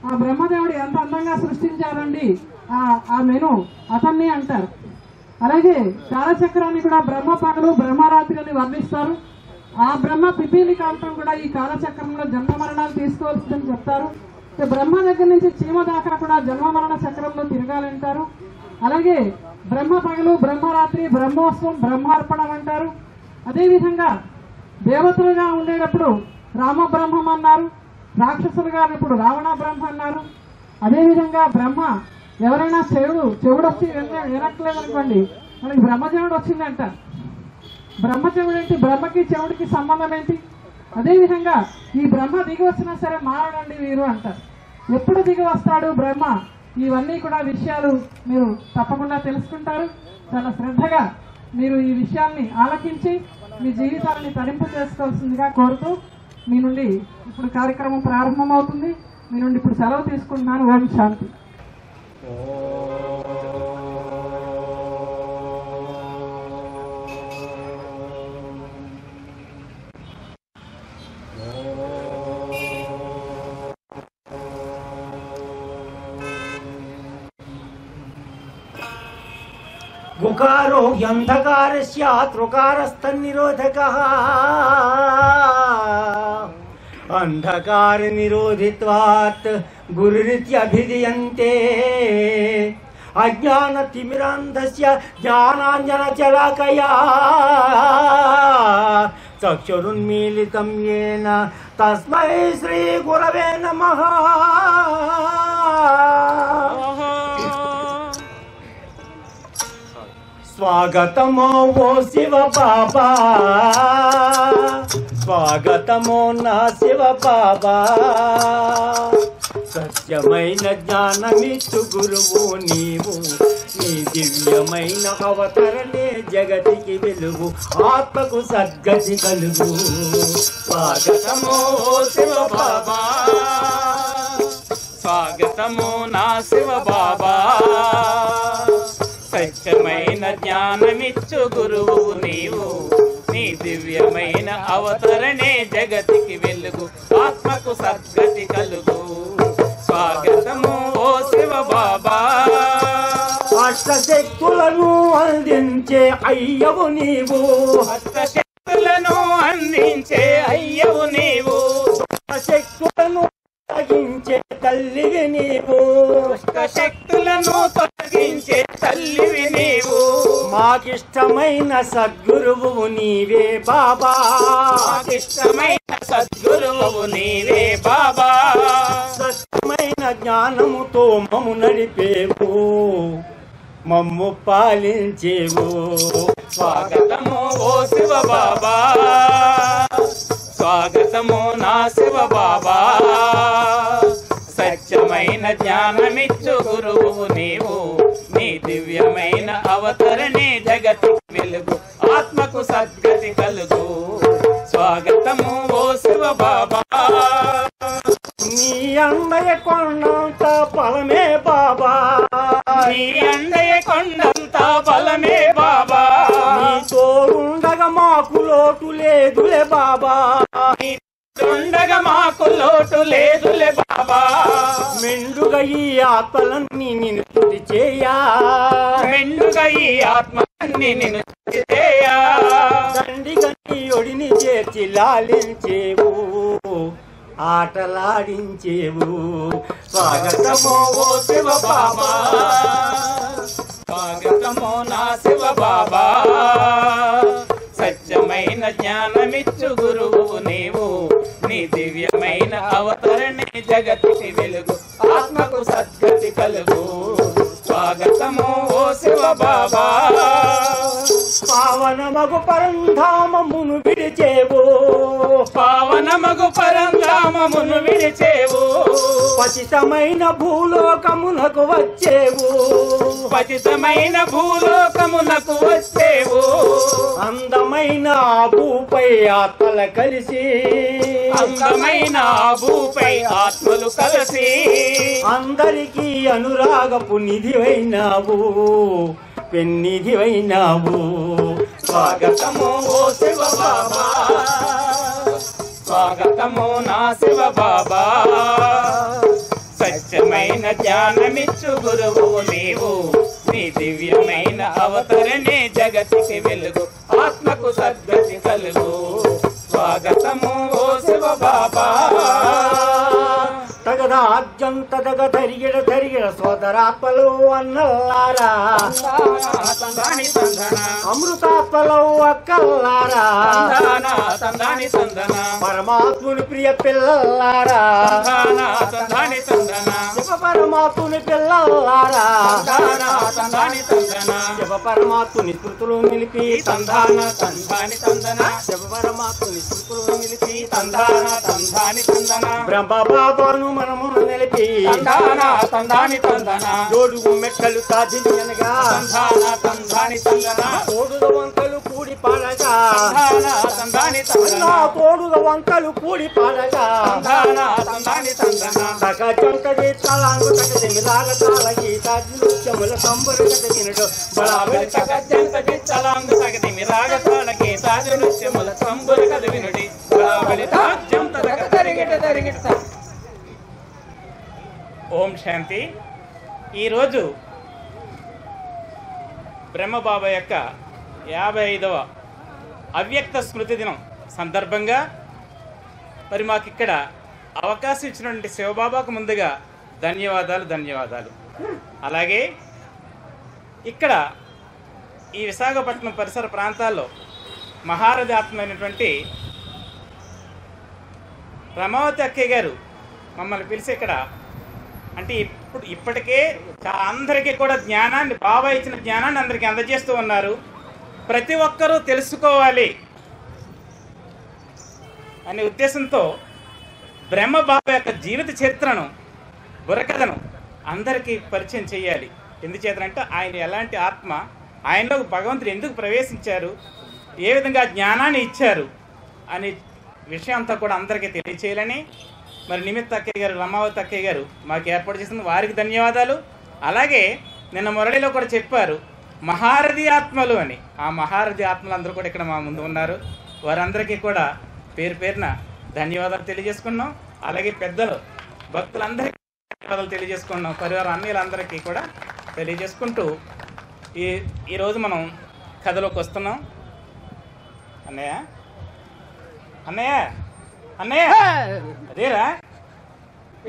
ఆ బ్రహ్మదేవుడు ఎంత అందంగా సృష్టించారండి, ఆ మెను అతన్ని అంటారు. అలాగే కాలచక్రాన్ని కూడా బ్రహ్మ పగలు బ్రహ్మరాత్రి అని వర్ణిస్తారు. ఆ బ్రహ్మ పిపీలి కాంతం కూడా ఈ కాలచక్రంలో జన్మ మరణాలు తీసుకోవాల్సిందని చెప్తారు. బ్రహ్మ దగ్గర నుంచి చీమ దాకా కూడా జన్మ మరణ చక్రంలో తిరగాలంటారు. అలాగే బ్రహ్మ పగలు బ్రహ్మరాత్రి బ్రహ్మోత్సవం బ్రహ్మార్పణం అంటారు. అదేవిధంగా దేవతలుగా ఉండేటప్పుడు రామబ్రహ్మం అన్నారు, రాక్షసులుగా ఉన్నప్పుడు రావణ బ్రహ్మ అన్నారు. అదేవిధంగా బ్రహ్మ ఎవరైనా చెవుడు వచ్చి వినట్లేదనుకోండి, మనకి బ్రహ్మదేవుడు వచ్చిందంటారు. బ్రహ్మదేవుడు ఏంటి? బ్రహ్మకి చెవుడికి సంబంధం ఏంటి? అదేవిధంగా ఈ బ్రహ్మ దిగి వచ్చినా సరే మారడండి వీరు అంటారు. ఎప్పుడు దిగి వస్తాడు బ్రహ్మ? ఇవన్నీ కూడా విషయాలు మీరు తప్పకుండా తెలుసుకుంటారు. చాలా శ్రద్ధగా మీరు ఈ విషయాన్ని ఆలకించి మీ జీవితాలని తరింపు చేసుకోవాల్సిందిగా కోరుతూ మీ నుండి ఇప్పుడు కార్యక్రమం ప్రారంభమవుతుంది. మీ నుండి ఇప్పుడు సెలవు తీసుకుంటున్నాను. ఓం శాంతి. గుకారో హ్యంధకారస్య త్రుకారస్తన్నిరోధకః అంధకార నిరోధిత్వాత్ గురురిత్యభిధీయంతే అజ్ఞానతిమిరాంధస్య జ్ఞానాంజనశలాకయా చక్షురున్మీలితం యేన తస్మై శ్రీ గురవే నమః. స్వాగతమో ఓ శివ బాబా, స్వాగతమో నా శివ బాబా, సత్యమైన జ్ఞానమిచ్చు గురువు నీవు, నీ దివ్యమైన అవతరణే జగతికి వెలుగు, ఆత్మకు సద్గతి కలుగు. స్వాగతమో ఓ శివ బాబా, స్వాగతమో నా శివ బాబా, సత్యమైన జ్ఞానమిచ్చు గురువు నీవు, నీ దివ్యమైన అవతరణే జగతికి వెలుగు, ఆత్మకు సద్గతి కలుగు. స్వాగతము ఓ శివ బాబా. అష్టశక్తులను అందించే అయ్యవు నీవు, అష్టశక్తులను అందించే అయ్యవు నీవు, శక్తులను తొలగించే తల్లివి నీవు, శక్తులను తొలగించే తల్లివి నీవు, మాకిష్టమైన సద్గురువు నీవే బాబా, మాకిష్టమైన సద్గురువు నీవే బాబా, సత్యమైన జ్ఞానముతో మమ్ము నడిపేవు, మమ్ము పాలించేవు. స్వాగతము ఓ శివ బాబా, స్వాగతము నా శివ బాబా, సత్యమైన జ్ఞానమిచ్చు గురువు నీవు, నీ దివ్యమైన అవతరణే జగతి వెలుగు, ఆత్మకు సద్గతి కలుగు. స్వాగతము ఓ శివ బాబా. నీ అండయ కొండంత బలమే బాబా, నీ అండయ కొండంత బలమే బాబా, నీ తోడుండగా మాకు లోటు లేదులే బాబా, ఉండగా మాకు లోటు లేదులే బాబా, మెండుగా ఈ ఆత్మలన్నీ నిన్ను స్తుతి చేయా, మెండుగా ఈ ఆత్మని నిన్ను స్తుతి చేయా, దండిగా నీ ఒడిని చేర్చి లాలించేవు, ఆటలాడించేవు. స్వాగతమో ఓ శివ బాబా, స్వాగతమో నా శివ బాబా, సత్యమైన జ్ఞానమిచ్చు గురువు నీవు, నీ దివ్యమైన అవతరణే జగతికి వెలుగు, ఆత్మకు సద్గతి కలుగు. స్వాగతము ఓ శివ బాబా. పావనమగు పరంధామమును విడిచేవు, పావనమగు పరంధామమును విడిచేవు, పతితమైన భూలోకమునకు వచ్చేవు, పతితమైన భూలోకమునకు వచ్చేవు, అందమైన భూపై ఆత్మల కలిసి, అందమైన భూపై ఆత్మలు కలిసి, అందరికీ అనురాగపు నిధివైనావు, పెన్నిధివైనావు. స్వాగతము ఓ శివ బాబా, స్వాగతము నా శివ బాబా, సత్యమైన జ్ఞానమిచ్చు గురువు నీవు, నీ దివ్యమైన అవతరణే జగతికి వెలుగు, ఆత్మకు సద్గతి కలుగు. స్వాగతము ఓ శివ బాబా. తగదాద్యంత తంతదగ తరిగిడ సోదరాత్మలు అన్నల్లారా అమృతాత్మలు అక్కల్లారా పరమాత్ముని ప్రియ పిల్లలారా శివ పరమాత్ముని పిల్లలారా శివ పరమాత్ముని స్మృతులు నిలిపి తందాన తందాని తందన శివ పరమాత్ముని స్మృతులు నిలిపి తందాన తందాని తందన బ్రహ్మ బాబాను మనము నిలిపి తందాని తందన జోడుగు మెక్కలు సాధించనగా తందాని తందన తోడుగ వంకలు కూడి పాడగా తందాని తందన తోడుగ వంకలు కూడి పాడగా తందాని తందన తగ చంకది తలాంగు తగది మిలాగ తాళ గీత నృత్యముల సంబర కదినడు బలాబలి తగ చంకది తలాంగు తగది మిలాగ తాళ గీత నృత్యముల సంబర కదినడి బలాబలి తాజ్యం తగ తరిగిట. ఓం శాంతి. ఈరోజు బ్రహ్మబాబా యొక్క 55వ అవ్యక్త స్మృతి దినం సందర్భంగా మరి మాకు ఇక్కడ అవకాశం ఇచ్చినటువంటి శివబాబాకు ముందుగా ధన్యవాదాలు. అలాగే ఇక్కడ ఈ విశాఖపట్నం పరిసర ప్రాంతాల్లో మహారథి ఆత్మైనటువంటి రమావతి అక్కయ్య గారు మమ్మల్ని పిలిచి ఇక్కడ అంటే ఇప్పటికే అందరికీ కూడా జ్ఞానాన్ని బాబా ఇచ్చిన జ్ఞానాన్ని అందరికీ అందజేస్తూ ఉన్నారు. ప్రతి ఒక్కరూ తెలుసుకోవాలి అనే ఉద్దేశంతో బ్రహ్మబాబా యొక్క జీవిత చరిత్రను బుర్రకథను అందరికీ పరిచయం చేయాలి. ఎందుచేతనంటే ఆయన ఎలాంటి ఆత్మ, ఆయనలో భగవంతుడు ఎందుకు ప్రవేశించారు, ఏ విధంగా జ్ఞానాన్ని ఇచ్చారు అనే విషయం అంతా కూడా అందరికీ తెలియచేయాలని మరి నిమిత్ అక్కయ్య గారు, రమావతి అక్కయ్య గారు మాకు ఏర్పాటు చేసిన వారికి ధన్యవాదాలు. అలాగే నిన్న మురళిలో కూడా చెప్పారు మహారథి ఆత్మలు అని. ఆ మహారథి ఆత్మలు అందరూ కూడా ఇక్కడ మా ముందు ఉన్నారు. వారందరికీ కూడా పేరు పేరున ధన్యవాదాలు తెలియజేసుకున్నాం. అలాగే పెద్దలు భక్తులందరికీ ధన్యవాదాలు తెలియజేసుకున్నాం. పరివారం అన్నిలందరికీ కూడా తెలియజేసుకుంటూ ఈరోజు మనం కథలోకి వస్తున్నాం. అన్నయ్య అదేరా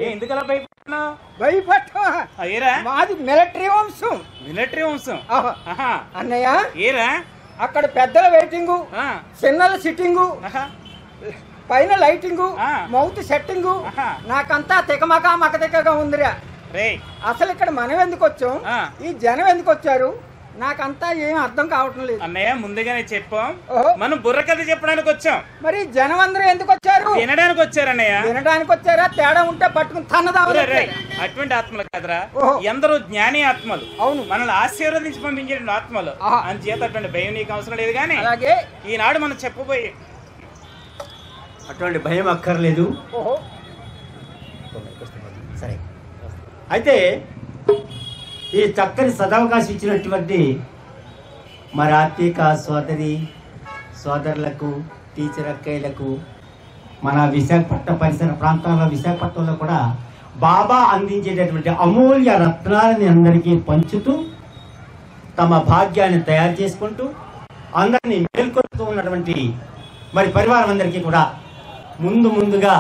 ఎందుకలా భయపడుతున్నావు? మాది మిలిటరీ వంశం. అన్నయ్య ఏరా అక్కడ పెద్దల వెయిటింగు, చిన్నల సిట్టింగు, పైన లైటింగు, మౌత్ సెట్టింగు, నాకంతా తికమక మకతికగా ఉందిరా. అసలు ఇక్కడ మనం ఎందుకు వచ్చాం, ఈ జనం ఎందుకు వచ్చారు, నాకంతా ఏం అర్థం కావటం లేదు. అన్నయ్య ముందుగానే చెప్పాం, మనం బుర్రకథ చెప్పడానికి వచ్చాం. మరి జనం అందరూ ఎందుకు వచ్చారు? వినడానికి వచ్చారన్నయ్య. వినడానికి వచ్చారా? తేడా ఉంటే పట్టుకుని తన్నదావా. అటువంటి ఆత్మలు కదరా, ఎందరో జ్ఞాని ఆత్మలు, అవును, మనల్ని ఆశీర్వదించి పంపించే ఆత్మలు. అందుచేత అటువంటి భయం నీకు అవసరం లేదు. కానీ అలాగే ఈనాడు మనం చెప్పబోయే అటువంటి భయం అక్కర్లేదు. సరే, అయితే ఈ చక్కని సదవకాశం ఇచ్చినటువంటి మరి ఆత్మిక సోదరులకు, టీచర్ అక్కయ్యలకు, మన విశాఖపట్నం పరిసర ప్రాంతాల్లో విశాఖపట్నంలో కూడా బాబా అందించేటటువంటి అమూల్య రత్నాలని అందరికీ పంచుతూ తమ భాగ్యాన్ని తయారు చేసుకుంటూ అందరినీ మేల్కొల్పుతూ ఉన్నటువంటి మరి పరివారం అందరికీ కూడా ముందుగా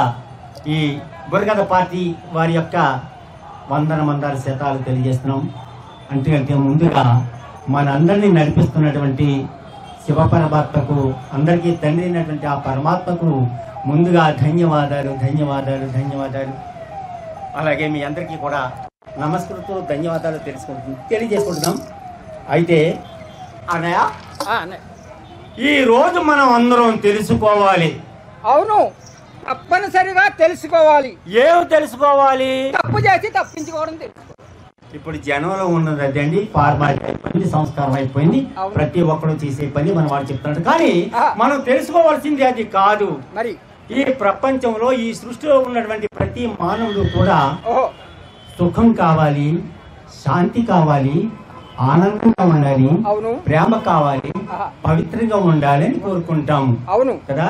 ఈ బుర్రకథ పార్టీ వారి యొక్క వందన శతాలు తెలియజేస్తున్నాం. అంటే ముందుగా మనందరినీ నడిపిస్తున్నటువంటి శివ పరమాత్మకు, అందరికీ తండ్రి అయినటువంటి ఆ పరమాత్మకు ముందుగా ధన్యవాదాలు. అలాగే మీ అందరికీ కూడా నమస్కృతూ ధన్యవాదాలు తెలియజేసుకుంటున్నాం. అయితే అన్నయ్య, ఈ రోజు మనం అందరం తెలుసుకోవాలి. అవును, తప్పనిసరిగా తెలుసుకోవాలి. ఏమి తెలుసుకోవాలి? తప్పు చేసి తప్పించుకోవడం తెలుసుకోవాలి. ఇప్పుడు జనంలో ఉన్నది అదండి, ఫార్మాలిటీ అయిపోయింది, సంస్కారం అయిపోయింది, ప్రతి ఒక్కరు చేసే పని మనం వాడు చెప్తున్నాడు. కానీ మనం తెలుసుకోవాల్సింది అది కాదు. మరి ఈ ప్రపంచంలో, ఈ సృష్టిలో ఉన్నటువంటి ప్రతి మానవుడు కూడా సుఖం కావాలి, శాంతి కావాలి, ఆనందంగా ఉండాలి, ప్రేమ కావాలి, పవిత్రంగా ఉండాలని కోరుకుంటాము. అవును కదా?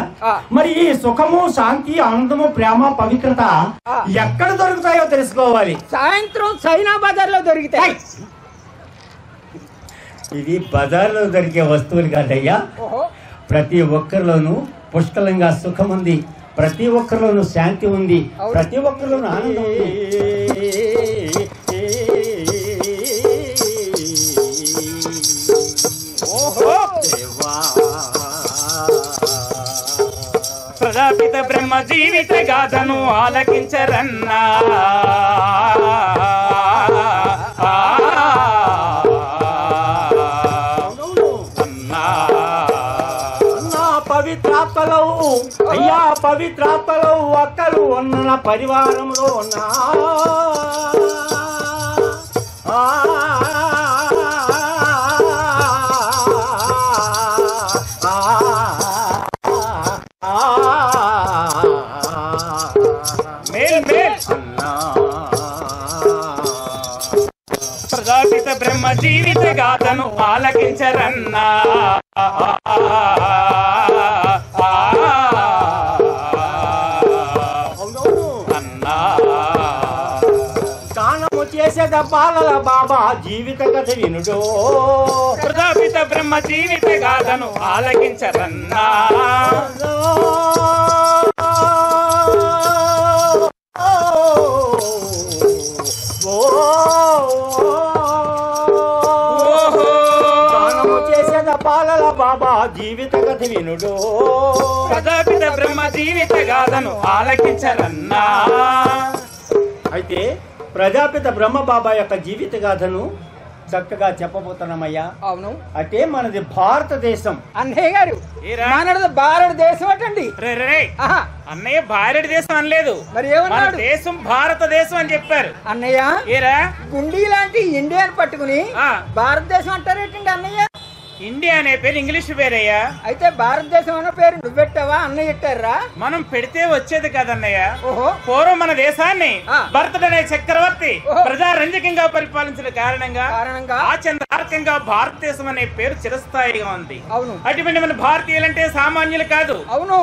మరి ఈ సుఖము, శాంతి, ఆనందము, ప్రేమ, పవిత్రత ఎక్కడ దొరుకుతాయో తెలుసుకోవాలి. సాయంత్రం చైనా బజార్లో దొరుకుతాయి. ఇది బజార్లో దొరికే వస్తువులు కాదయ్యా. ప్రతి ఒక్కరిలోనూ పుష్కలంగా సుఖం ఉంది, ప్రతి ఒక్కరిలోనూ శాంతి ఉంది, ప్రతి ఒక్కరిలోనూ ఆనందం ఉంది. ప్రజాపిత బ్రహ్మ జీవిత గాథను ఆలకించరన్నా, పవిత్రాత్మలో అయ్యా పవిత్రాత్మలో ఒక్కరు ఉన్న పరివారంలో ఉన్నా ప్రజాపిత బ్రహ్మ జీవిత గాథను ఆలకించరన్నా, దానము చేసేద బాలల బాబా జీవిత కథ వినుడో. ప్రజాపిత బ్రహ్మ జీవిత గాథను ఆలకించరన్నా, దానము చేసేద బాలల బాబా జీవిత కథ వినుడో. ప్రజాపిత బ్రహ్మ జీవిత గాథను ఆలకించరన్నా. అయితే ప్రజాపిత బ్రహ్మ బాబా యొక్క జీవిత గాథను చక్కగా చెప్పబోతున్నామయ్యా. అవును, అంటే మనది భారతదేశం. అన్నయ్య గారు మనది భారతదేశం అటండి. అన్నయ్య భారతదేశం అనలేదు, మరి ఏమన్నాడు? దేశం భారతదేశం అని చెప్పారు. అన్నయ్య ఏరా గుండీ లాంటి ఇండియాని పట్టుకుని భారతదేశం అంటారేటండి అన్నయ్య? ఇండియా అనే పేరు ఇంగ్లీష్ పేరయ్యా. అయితే భారతదేశం అనే పేరు నువ్వు పెట్టావా అన్నయ్య పెట్టారా? మనం పెడితే వచ్చేది కదన్నయ్య. ఓహో, పూర్వం మన దేశాన్ని భరతుడనే చక్రవర్తి ప్రజారంజకంగా పరిపాలించిన కారణంగా ఆచంద్రార్కంగా భారతదేశం అనే పేరు చిరస్థాయిగా ఉంది. అవును, అటువంటి మన భారతీయులంటే సామాన్యులు కాదు. అవును,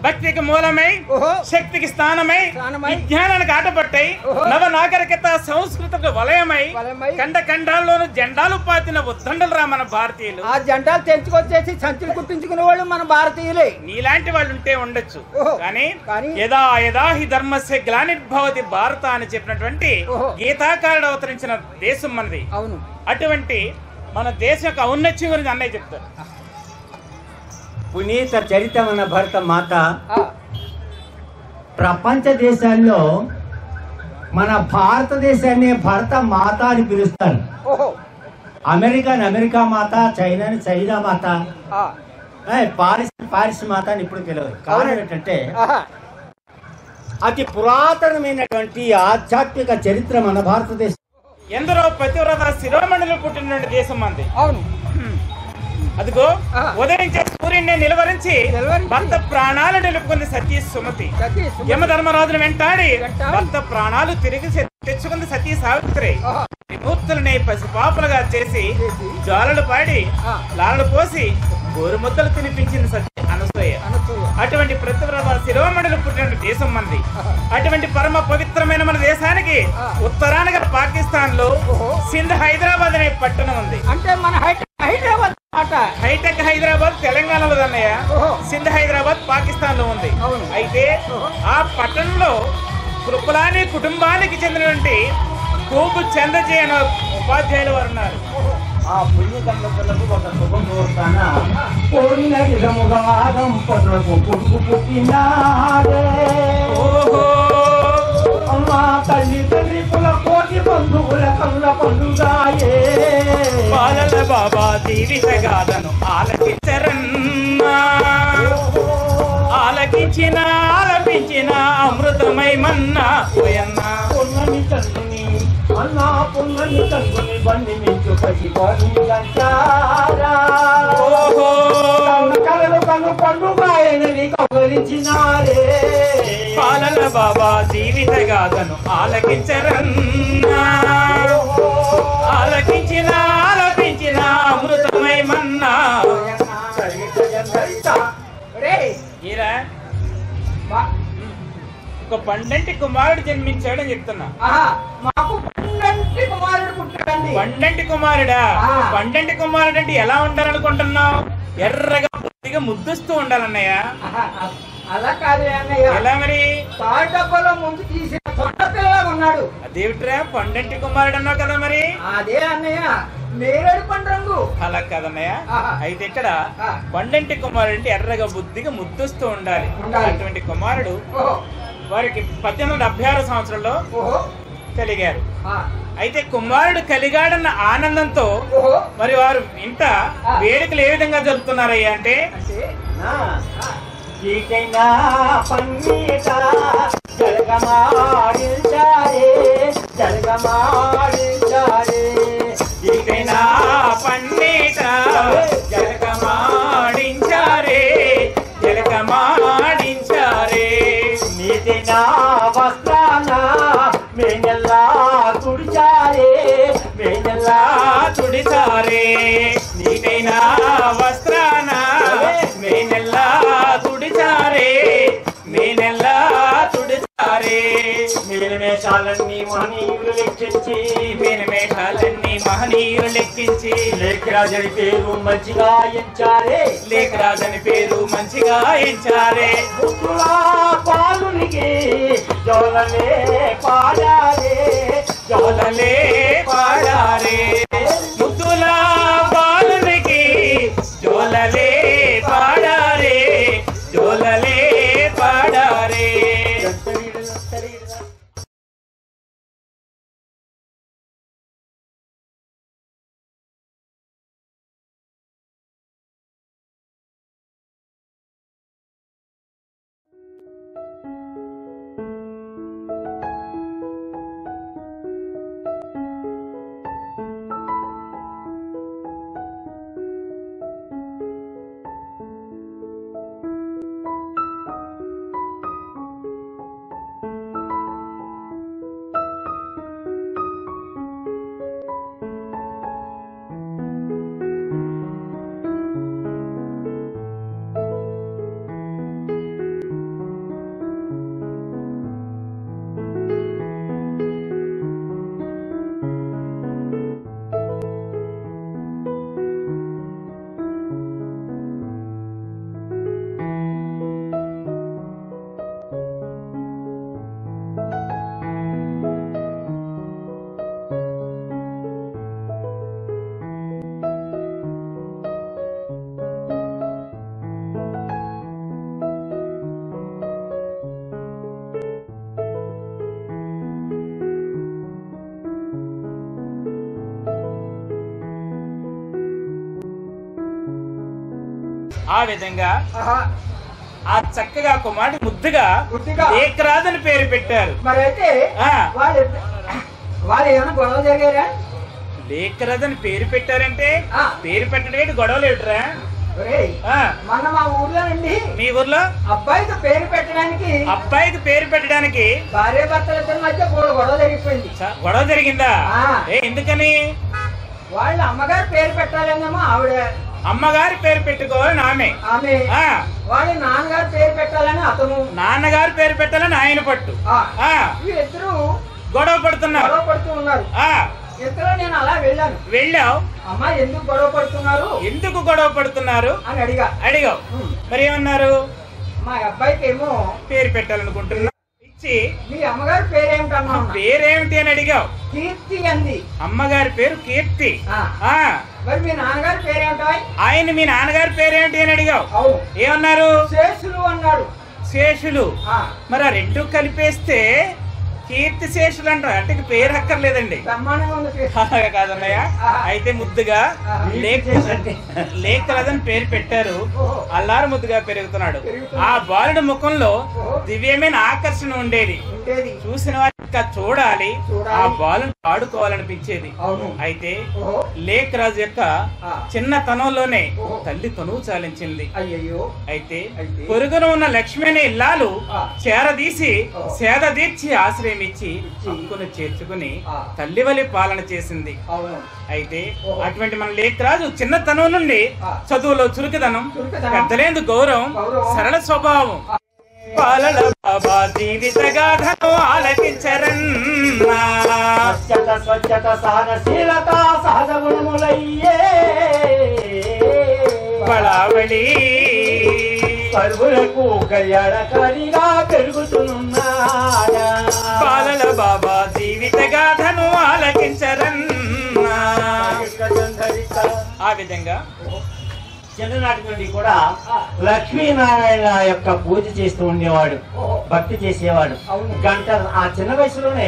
భక్తికి మూలమై, శక్తికి స్థానమై, విజ్ఞానానికి ఆటపట్టై, నవ నాగరికత సంస్కృతికి వలయమై, ఖండ ఖండాల్లోనూ జెండాలు పాతిన ఉద్దండలు రా మన భారతీయులు. ఆ జెండాలు తెంచుకొచ్చేసి సంచులు కుట్టించుకునే వాళ్ళు మన భారతీయులే. నీలాంటి వాళ్ళు ఉంటే ఉండొచ్చు, కానీ యదా యదా హి ధర్మస్య గ్లానిర్భవతి భారత అని చెప్పినటువంటి గీతాకారుడు అవతరించిన దేశం మనది. అవును, అటువంటి మన దేశం యొక్క ఔన్నత్యం గురించి అన్నయ్య చెప్తారు. పునీత చరితమైన భరత మాత ప్రపంచ దేశాల్లో మన భారతదేశాన్ని భరత మాత అని పిలుస్తారు. అమెరికాని అమెరికా మాత, చైనాని చైనా మాత, పారిస్ మాత అని ఇప్పుడు తెలియదు. కారణం ఏంటంటే అతి పురాతనమైనటువంటి ఆధ్యాత్మిక చరిత్ర మన భారతదేశం. ఎందరో పతివ్రత శిరోమణులు పుట్టిన దేశం మంది. అవును, అదిగో ఉదయించే సూర్యుడిని నిలువరించి భర్త ప్రాణాలు నిలుపుకుంది సతీ సుమతి. యమధర్మరాజును వెంటాడి భర్త ప్రాణాలు తిరిగి తెచ్చుకుంది సతీ సావిత్రి. విముక్తులని పసిపాపలుగా చేసి జ్వాలలు పాడి లాలలు పోసి గోరుముద్దలు తినిపించింది సతీ అనసూయ. అటువంటి ప్రతివ్రత శిరోమణులు పుట్టిన దేశం మంది. అటువంటి పరమ పవిత్రమైన మన దేశానికి ఉత్తరానగా పాకిస్తాన్ లో సింధ్ హైదరాబాద్ అనే పట్టణం ఉంది. అంటే మన హైదరాబాద్ హైటెక్ హైదరాబాద్ తెలంగాణలో అన్నయ్య, సింధ్ హైదరాబాద్ పాకిస్తాన్ లో ఉంది. అయితే ఆ పట్టణంలో కృపలాని కుటుంబానికి చెందినటువంటి కోపు చంద్రజీ అనే ఉపాధ్యాయులు వారు ఉన్నారు. ఆ పుణ్య దంపతులకు ఒక శుభం కోరుతాన కోరిన విధముగా దంపతులకు కొడుకు పుట్టినాడే. అమ్మా తల్లి తల్లి కుల కోటి బంధువుల కళ్ళ పండుగాయే. బాలల బాబా జీవిత గాథను ఆలకించరన్నా, ఆలకించిన ఆలపించిన అమృతమై మన్నా పోయన్నా. పొన్నని తండ్రిని అన్నా పొన్నని తండ్రిని బండి మించు పసిపోని గంటారా. కళలు కను పండుగాయనని కబలించినారే. బాలల బాబా జీవిత గాథను ఆలకించరన్నా, ఆలకించిన ఆలపించిన అమృతమై మన్నా. ఒక పండంటి కుమారుడు జన్మించాడని చెప్తున్నా. మాకు పండంటి కుమారుడు పుట్టాడండి. పండంటి కుమారుడా? పండంటి కుమారుడు అంటే ఎలా ఉంటారనుకుంటున్నావు? ఎర్రగా బుద్ధిగా బుద్ధిగా ముద్దుస్తూ ఉండాలన్నయ్య. అలా కాదు అన్నయ్య. ఎలా మరి? తాడు డబ్బాలో ముందు తీసిన తొండ పిల్లగా ఉన్నాడు. అదేమిట్రా పండంటి కుమారుడు అన్నావు కదా మరి? అదే అన్నయ్య నేరేడు పండు రంగు. అలా కాదన్నయ్య. అయితే ఇక్కడ పండంటి కుమారుడు అంటే ఎర్రగా బుద్ధిగా ముద్దుస్తూ ఉండాలి. అటువంటి కుమారుడు వారికి 1876 సంవత్సరంలో కలిగారు. అయితే కుమారుడు కలిగాడన్న ఆనందంతో మరి వారు ఇంట వేడుకలు ఏ విధంగా జరుపుతున్నారయ్యా అంటే చీకైనా పన్నీట జలగమాడించారే జలగమాడించారే చీకైనా పన్నీట జలగమాడించారే జలగమాడించారే నీతినా వస్త్రాన మేనెల్లా తుడిచారే మేనెల్లా తుడిచారే నీకైనా వస్త్రాన మేనెల్లా తుడిచారే మేనెల్లా తుడిచారే మేనమేషాలన్నీ మహనీయులు లెక్కించి మేనమేషాలన్నీ మహనీయులు లెక్కించి లేఖరాజని పేరు మంచిగా ఎంచారే లేఖరాజని పేరు మంచిగా ఎంచారే పాలునికి జోలలే పాడారే జోలలే పాడారే ముద్దుల బాలునికి జోలలే పాడారే జోలలే పాడారే. ఆ విధంగా ఆ చక్కగా కుమారుడు ముద్దుగా లేఖరాజని పేరు పెట్టారు. మరైతే వాళ్ళు ఏమైనా గొడవ జరిగారా? లేఖరాజని పేరు పెట్టారంటే పేరు పెట్టడం గొడవలు ఏమిట్రా? మన మా ఊర్లోనండి. మీ ఊర్లో అబ్బాయికి పేరు పెట్టడానికి భార్య భర్తల ఇద్దరి మధ్య గొడవ జరిగిపోయింది. గొడవ జరిగిందా? ఎందుకని? వాళ్ళ అమ్మగారు పేరు పెట్టాలనేమో ఆవిడ, అమ్మగారి పేరు పెట్టుకోవాలని ఆమె, వాళ్ళ నాన్నగారు పేరు పెట్టాలని అతను, నాన్నగారు పేరు పెట్టాలని ఆయన పట్టు. వీళ్ళిద్దరూ గొడవ పడుతూ ఉన్నారు. ఇంతలో నేను అలా వెళ్ళావు. అమ్మా ఎందుకు గొడవ పడుతున్నారు అని అడిగావు. మరి ఏమన్నారు? మా అబ్బాయికి ఏమో పేరు పెట్టాలనుకుంటున్నా. ఇచ్చి మీ అమ్మగారి పేరేమిటన్నా? పేరేమిటి అని అడిగావు. కీర్తి అంది. అమ్మగారి పేరు కీర్తి. మరి మీ నాన్నగారి పేరేమిటో? ఆయన మీ నాన్నగారి పేరేమిటి అని అడిగావు. ఏమన్నారు? శేషులు అన్నాడు. శేషులు. మరి ఆ రెండు కలిపేస్తే కీర్తి శేషులు అంటారు. అంటే పేరు అక్కర్లేదండి. కాదన్నయ్య. అయితే ముద్దుగా లేఖరాజని పేరు పెట్టారు. అల్లారు ముద్దుగా పెరుగుతున్నాడు. ఆ బాలుడి ముఖంలో దివ్యమైన ఆకర్షణ ఉండేది. చూసిన వారికి చూడాలి, ఆ బాలుని ఆడుకోవాలనిపించేది. అయితే లేఖరాజు యొక్క చిన్నతనంలోనే తల్లి తనువు చాలించింది. అయితే పొరుగున ఉన్న లక్ష్మి అనే ఇల్లాలు చేరదీసి సేద తీర్చి ఆశ్రయమిచ్చి హక్కును చేర్చుకుని తల్లివలి పాలన చేసింది. అయితే అటువంటి మన లేఖరాజు చిన్నతనం నుండి చదువులో చురుకుదనం, పెద్దలేందు గౌరవం, సరళ స్వభావం, పాలన బాబా జీవిత గాథను ఆలకించరన్నా. స్వచ్ఛత సహనశీలత సహజ గుణములయ్యే బళావళి పరుగులకు కళ్యాణకారిగా పెరుగుతున్నాడా బాలల బాబా జీవిత గాథను ఆలకించరన్నా. ఆ విధంగా చిన్ననాటి నుండి కూడా లక్ష్మీనారాయణ యొక్క పూజ చేస్తూ ఉండేవాడు, భక్తి చేసేవాడు. గంటలు ఆ చిన్న వయసులోనే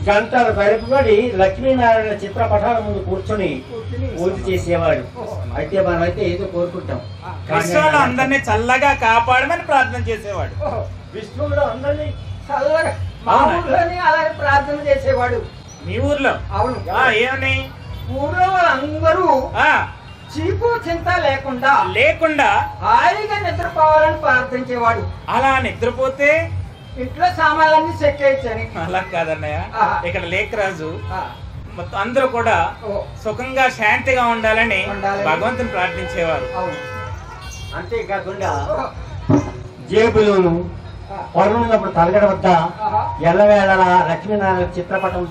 గంటలు పరుపుబడి లక్ష్మీనారాయణ చిత్రపటాల ముందు కూర్చొని పూజ చేసేవాడు. అయితే మనమైతే ఏదో కోరుకుంటాం, విశ్వంలో అందరినీ చల్లగా కాపాడమని ప్రార్థన చేసేవాడు. విష్ణువులో అందరినీ చల్లగా మా ఊర్లోని అలాగే ప్రార్థన చేసేవాడు. మీ ఊర్లో? అవును. ఏమని? ఊర్లో వాళ్ళందరూ చీపు చింత లేకుండా హాయిగా నిద్రపోవాలని ప్రార్థించేవాడు. అలా నిద్రపోతే ఇంట్లో సామాన్లన్నీ చెక్కేయచ్చని. అలా కాదన్నయ్య, ఇక్కడ లేఖరాజు మొత్తం అందరూ కూడా సుఖంగా శాంతిగా ఉండాలని భగవంతుని ప్రార్థించేవారు. అంతేకాకుండా జేబులోను పరున్నప్పుడు తలగడ వద్ద ఎల్లవేళ లక్ష్మీనారాయణ చిత్రపటం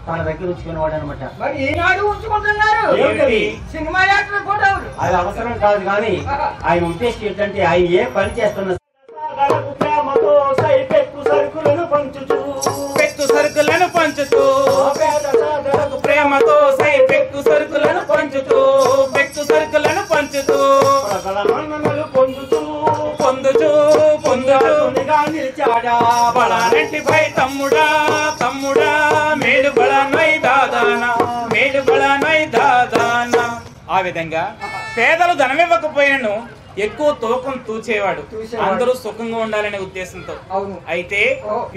తన దగ్గర ఉంచుకునేవాడు అనమాట. మరి ఈనాడు ఉంచుకుంటున్నారు సినిమా యాక్టర్ కూడా. అది అవసరం కాదు, కానీ ఆయన ఉద్దేశం ఏంటంటే ఆయన ఏ పని చేస్తున్న ప్రేమతో పెక్కు సరుకులను పంచుతూ ప్రేమతో పెక్కు సరుకులను పంచుతూ పొందుతూ నిలిచాడా బళానంటి భై తమ్ముడా మేలు బళానై దాదానా. ఆ విధంగా పేదలు ధనమివ్వకపోయినను ఎక్కువ తూకం తూచేవాడు, అందరూ సుఖంగా ఉండాలనే ఉద్దేశంతో. అయితే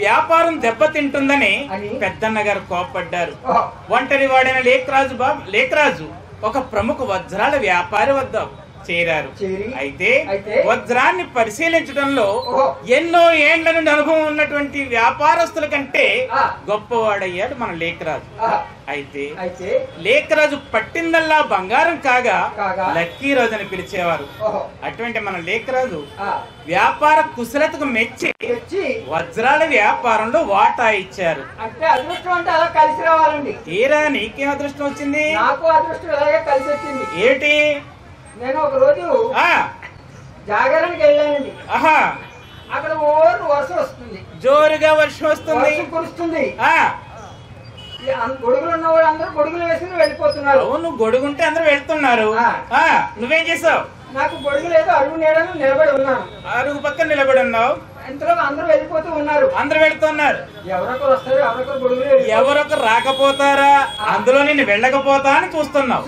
వ్యాపారం దెబ్బతింటుందని పెద్దన్న గారు కోప్పడ్డారు. ఒంటరి వాడైన లేఖరాజు ఒక ప్రముఖ వజ్రాల వ్యాపారి వద్ద చేరారు. అయితే వజ్రాన్ని పరిశీలించడంలో ఎన్నో ఏండ్ల నుండి అనుభవం ఉన్నటువంటి వ్యాపారస్తుల కంటే గొప్పవాడయ్యాడు మన లేఖరాజు. అయితే లేఖరాజు పట్టిందల్లా బంగారం కాగా లక్కీ రోజు అని పిలిచేవారు. అటువంటి మన లేఖరాజు వ్యాపార కుశలతకు మెచ్చి వజ్రాల వ్యాపారంలో వాటా ఇచ్చారు. అంటే అదృష్టం అంటే అలా కలిసి రావాలండి. తీరా నీకేం అదృష్టం వచ్చింది? నాకు అదృష్టం అలాగే కలిసి వచ్చింది. ఏమిటి? నేను ఒక రోజు జాగరణకి వెళ్ళానండి. అక్కడ వర్షం వస్తుంది, జోరుగా వర్షం వస్తుంది, కురుస్తుంది. గొడుగులు ఉన్న వాళ్ళు అందరూ గొడుగులు వేసుకుని వెళ్ళిపోతున్నారు. అవును, గొడుగుంటే అందరూ వెళ్తున్నారు. నువ్వేం చేసావు? నాకు గొడుగు లేదు, అడుగు నీడను నిలబడి ఉన్నాను. అడుగు పక్కన నిలబడి ఉన్నావు. ఇంతలో అందరూ వెళ్ళిపోతూ ఉన్నారు. అందరూ వెళ్తున్నారు. ఎవరొకరు వస్తారు, ఎవరొకరు గొడుగులు, ఎవరొకరు రాకపోతారా, అందులో నేను వెళ్ళకపోతా అని చూస్తూ ఉన్నాను.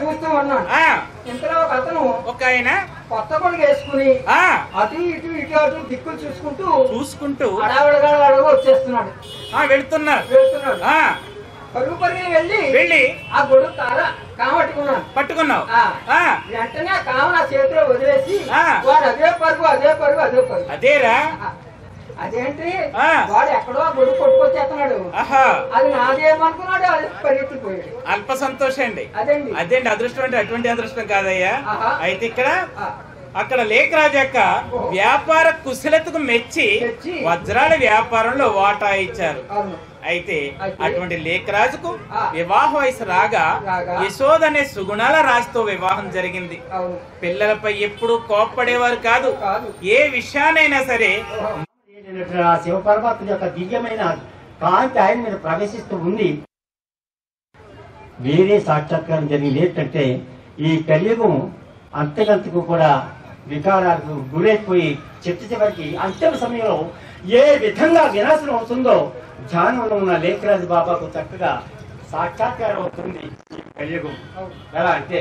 ఇంతలో ఒక అతను, ఒక ఆయన కొత్త గొడుగు వేసుకుని అటు ఇటు దిక్కులు చూసుకుంటూ అడగ వచ్చేస్తున్నాడు. వెళ్తున్నాడు. పరుగు వెళ్ళి ఆ గొడుగు పట్టుకున్నావు. వెంటనే ఆ కామ నా చేతిలో వదిలేసి వాడు అదే పరుగు. అదేరా? అదేంటి, వాడు ఎక్కడో గొడుగు కొట్టుకొచ్చేస్తున్నాడు. అది నాదేమనుకున్నాడు, అది పరిగెత్తిపోయాడు. అల్ప సంతోషం అండి. అదేండి అదృష్టం అంటే అటువంటి అదృష్టం కాదయ్యా. అయితే అక్కడ లేఖరాజు యొక్క వ్యాపార కుశలతకు మెచ్చి వజ్రాల వ్యాపారంలో వాటా ఇచ్చారు. అయితే అటువంటి లేఖరాజుకు వివాహ వయసు రాగా యశోద అనే సుగుణాల రాజుతో వివాహం జరిగింది. పిల్లలపై ఎప్పుడు కోప్పడేవారు కాదు. ఏ విషయానైనా సరే శివ పరమాత్మ యొక్క దివ్యమైన కాంతి ఆయన మీద ప్రవేశిస్తూ ఉంది. వేరే సాక్షాత్కారం జరిగింది ఏంటంటే, ఈ కలియుగం అంతకంతకు కూడా వికారాలకు గురైపోయి చివరికి అంతిమ సమయంలో ఏ విధంగా వినాశనం అవుతుందో ధ్యానంలో ఉన్న లేఖరాజు బాబాకు చక్కగా సాక్షాత్కారం అవుతుంది ఈ కలియుగం. ఎలా అంటే,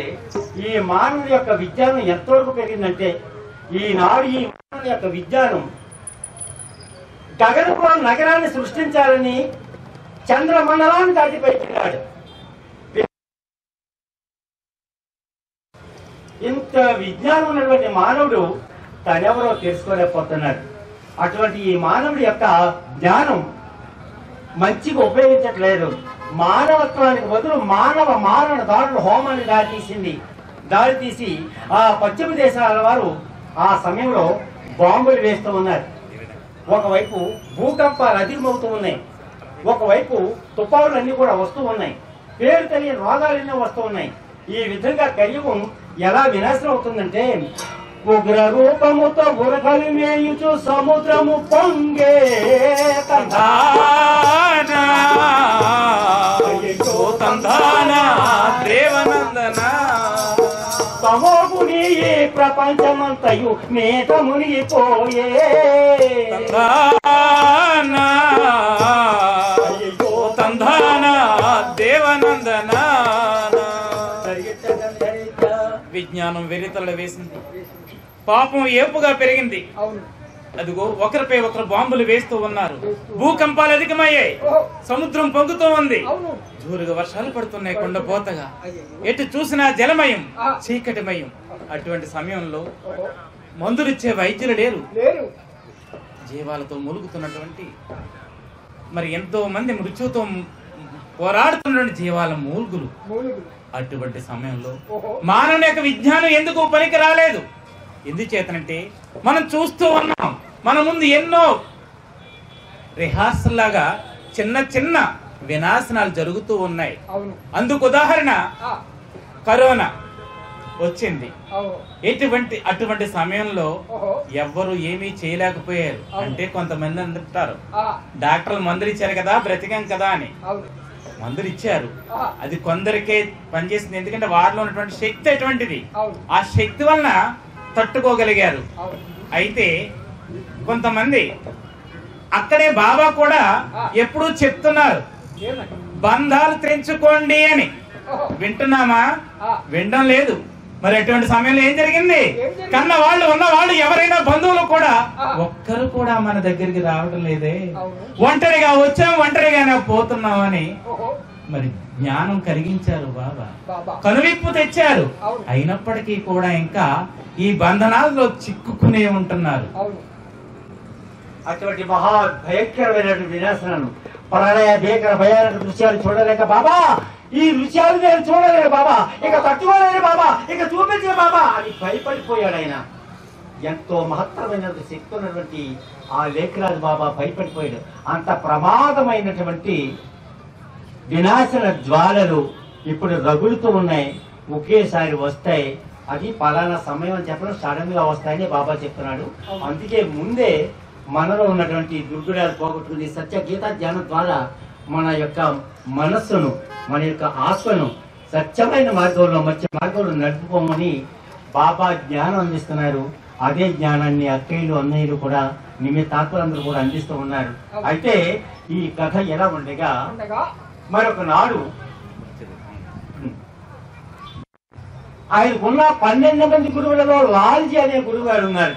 ఈ మానవుని యొక్క విజ్ఞానం ఎంతవరకు పెరిగిందంటే, ఈనాడు ఈ మానవుని యొక్క విజ్ఞానం గగనపురం నగరాన్ని సృష్టించాలని చంద్రమండలాన్ని దాటిపోయినాడు. ఇంత విజ్ఞానం ఉన్నటువంటి మానవుడు తనెవరో తెలుసుకోలేకపోతున్నాడు. అటువంటి ఈ మానవుడి యొక్క జ్ఞానం మంచిగా ఉపయోగించట్లేదు. మానవత్వానికి బదులు మానవ మారణ దారులు హోమాన్ని దారితీసి ఆ పశ్చిమ దేశాల వారు ఆ సమయంలో బాంబులు వేస్తూ ఉన్నారు. ఒకవైపు భూకంపాలు అధికమవుతూ ఉన్నాయి, ఒకవైపు తుఫానులన్నీ కూడా వస్తూ ఉన్నాయి, పేరు తెలియని రోగాలన్నీ వస్తూ ఉన్నాయి. ఈ విధంగా కలియుగం ఎలా వినాశనం అవుతుందంటే, ఉగ్ర రూపముతో ఉరకలు మేయుచు సముద్రము పొంగే తందానా అయ్యో తందానా దేవనందన తమోగుని ఈ ప్రపంచమంతయు నేత మునిగిపోయే తందానా అయ్యో తందానా దేవనందన విజ్ఞానం వెరితల వేసింది, పాపం ఏపుగా పెరిగింది. అదిగో ఒకరిపై ఒకరు బాంబులు వేస్తూ ఉన్నారు, భూకంపాలు అధికమయ్యాయి, సముద్రం పొంగుతూ ఉంది, జోరుగా వర్షాలు పడుతున్నాయి కొండపోతగా, ఎటు చూసినా జలమయం చీకటిమయం. అటువంటి సమయంలో మందులిచ్చే వైద్యులు లేరు, జీవాలతో మూలుగుతున్నటువంటి మరి ఎంతో మంది మృత్యుతో పోరాడుతున్నటువంటి జీవాల మూలుగులు. అటువంటి సమయంలో మానవుని యొక్క విజ్ఞానం ఎందుకు పనికి రాలేదు? ఎందుచేతనంటే మనం చూస్తూ ఉన్నాం, మన ముందు ఎన్నో రిహార్సల్ లాగా చిన్న చిన్న వినాశనాలు జరుగుతూ ఉన్నాయి. అందుకు ఉదాహరణ కరోనా వచ్చింది. అటువంటి సమయంలో ఎవ్వరు ఏమీ చేయలేకపోయారు. అంటే కొంతమంది అంటారు డాక్టర్లు మందులు ఇచ్చారు కదా బ్రతికాం కదా అని. మందులు ఇచ్చారు, అది కొందరికే పనిచేసింది. ఎందుకంటే వారిలో ఉన్నటువంటి శక్తి అటువంటిది, ఆ శక్తి వలన తట్టుకోగలిగారు. అయితే కొంతమంది అక్కడే బాబా కూడా ఎప్పుడూ చెప్తున్నారు బంధాలు తెంచుకోండి అని. వింటున్నామా? వినడం లేదు. మరి అటువంటి సమయంలో ఏం జరిగింది? కన్న వాళ్ళు ఉన్నవాళ్ళు ఎవరైనా బంధువులు కూడా ఒక్కరు కూడా మన దగ్గరికి రావడం లేదే, ఒంటరిగా వచ్చాం ఒంటరిగానే పోతున్నాం అని మరి జ్ఞానం కలిగించారు బాబా, కనువిప్పు తెచ్చారు. అయినప్పటికీ కూడా ఇంకా ఈ బంధనాల్లో చిక్కుకునే ఉంటున్నారు. అటువంటి మహా భయంకరమైన వినాశనాలు, ప్రళయ భీకర భయానక దృశ్యాలు చూడలేక బాబా, ఈ దృశ్యాలు నేను చూడలేను బాబా, ఇక తట్టుకోలేను బాబా, ఇక చూపించే బాబా అని భయపడిపోయాడు ఆయన. ఎంతో మహత్తరమైన శక్తి ఉన్నటువంటి ఆ లేఖరాజు బాబా భయపడిపోయాడు. అంత ప్రమాదమైనటువంటి వినాశన జ్వాలలు ఇప్పుడు రగులుతూ ఉన్నాయి, ఒకేసారి వస్తాయి. అది పలానా సమయం అని చెప్పడం సడన్ గా వస్తాయని బాబా చెప్తున్నాడు. అందుకే ముందే మనలో ఉన్నటువంటి దుర్గుణాలు పోగొట్టుకుని సత్య గీతా ధ్యానం ద్వారా మన యొక్క మనస్సును, మన యొక్క ఆత్మను సత్యమైన మార్గంలో మంచి మార్గంలో నడుపుకోమని బాబా జ్ఞానం అందిస్తున్నారు. అదే జ్ఞానాన్ని అక్కయ్యలు అన్నయ్యలు కూడా నిమిత్తాత్మలందరూ కూడా అందిస్తూ ఉన్నారు. అయితే ఈ కథ ఎలా ఉండగా మరొక నాడు ఆయనకున్న 12 మంది గురువులలో లాల్జీ అనే గురువు గారు ఉన్నారు.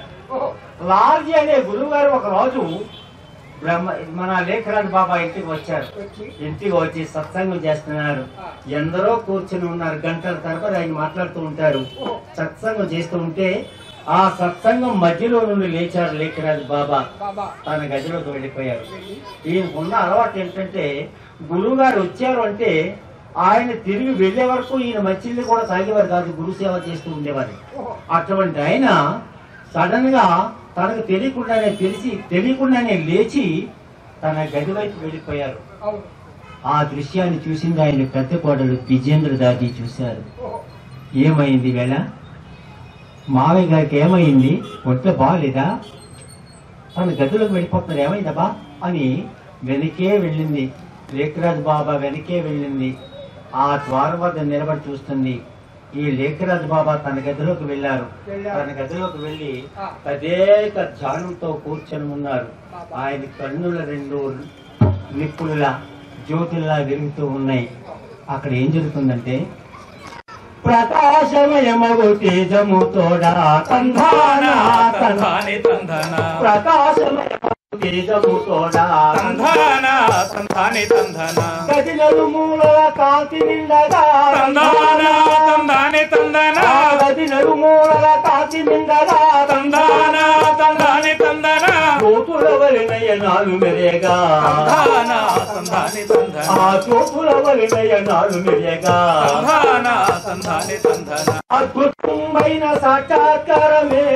లాల్జీ అనే గురువు గారు ఒక రోజు మన లేఖరాజు బాబా ఇంటికి వచ్చారు. ఇంటికి వచ్చి సత్సంగం చేస్తున్నారు. ఎందరో కూర్చుని ఉన్నారు, గంటల తరబడి ఆయన మాట్లాడుతూ ఉంటారు. సత్సంగం చేస్తూ ఉంటే ఆ సత్సంగం మధ్యలో నుండి లేచారు లేఖరాజు బాబా, తన గదిలోకి వెళ్ళిపోయారు. ఈయనకున్న అలవాటు ఏంటంటే గురువు గారు వచ్చారు అంటే ఆయన తిరిగి వెళ్లే వరకు ఈయన మంచిని కూడా తాగేవారు కాదు, గురు సేవ చేస్తూ ఉండేవారు. అటువంటి ఆయన సడన్ గా తనకు తెలియకుండానే లేచి తన గది వైపు వెళ్ళిపోయారు. ఆ దృశ్యాన్ని చూసింది ఆయన పెద్ద కోడలు విజేంద్ర దాది చూశారు. ఏమైంది వేళ, మావయ్య గారికి ఏమైంది, ఒంట్లో బాగలేదా, తన గదిలోకి వెళ్ళిపోతున్నారు, ఏమైందబ్బా అని వెనకే వెళ్ళింది. లేఖరాజు బాబా వెనకే వెళ్ళింది. ఆ ద్వారం వద్ద నిలబడి చూస్తుంది. ఈ లేఖరాజు బాబా తన గదిలోకి వెళ్లారు. తన గదిలోకి వెళ్లి తదేక ధ్యానంతో కూర్చొని ఉన్నారు. ఆయన కన్నుల 2 నిప్పుల జ్యోతుల్లా వెలుగుతూ ఉన్నాయి. అక్కడ ఏం జరుగుతుందంటే ప్రకాశమయమగు తేజము తోడా తంధాన తంధాని తంధన, ప్రకాశమయమగు తేజము తోడా తంధాన తంధాని తంధన, గదినలు మూలల కాంతి నిండగా తంధాన తంధాని తంధన, గదినలు మూలల కాంతి నిండగా తంధాన తంధాని తంధన, జ్యోతుల వలె నయనాలు మెరేగా తంధాన తంధాని తంధన, ఆ జ్యోతుల వలె నయనాలు మెరేగా తంధాన తంధాని తంధన, అద్భుతమైన సాక్షాత్కారమే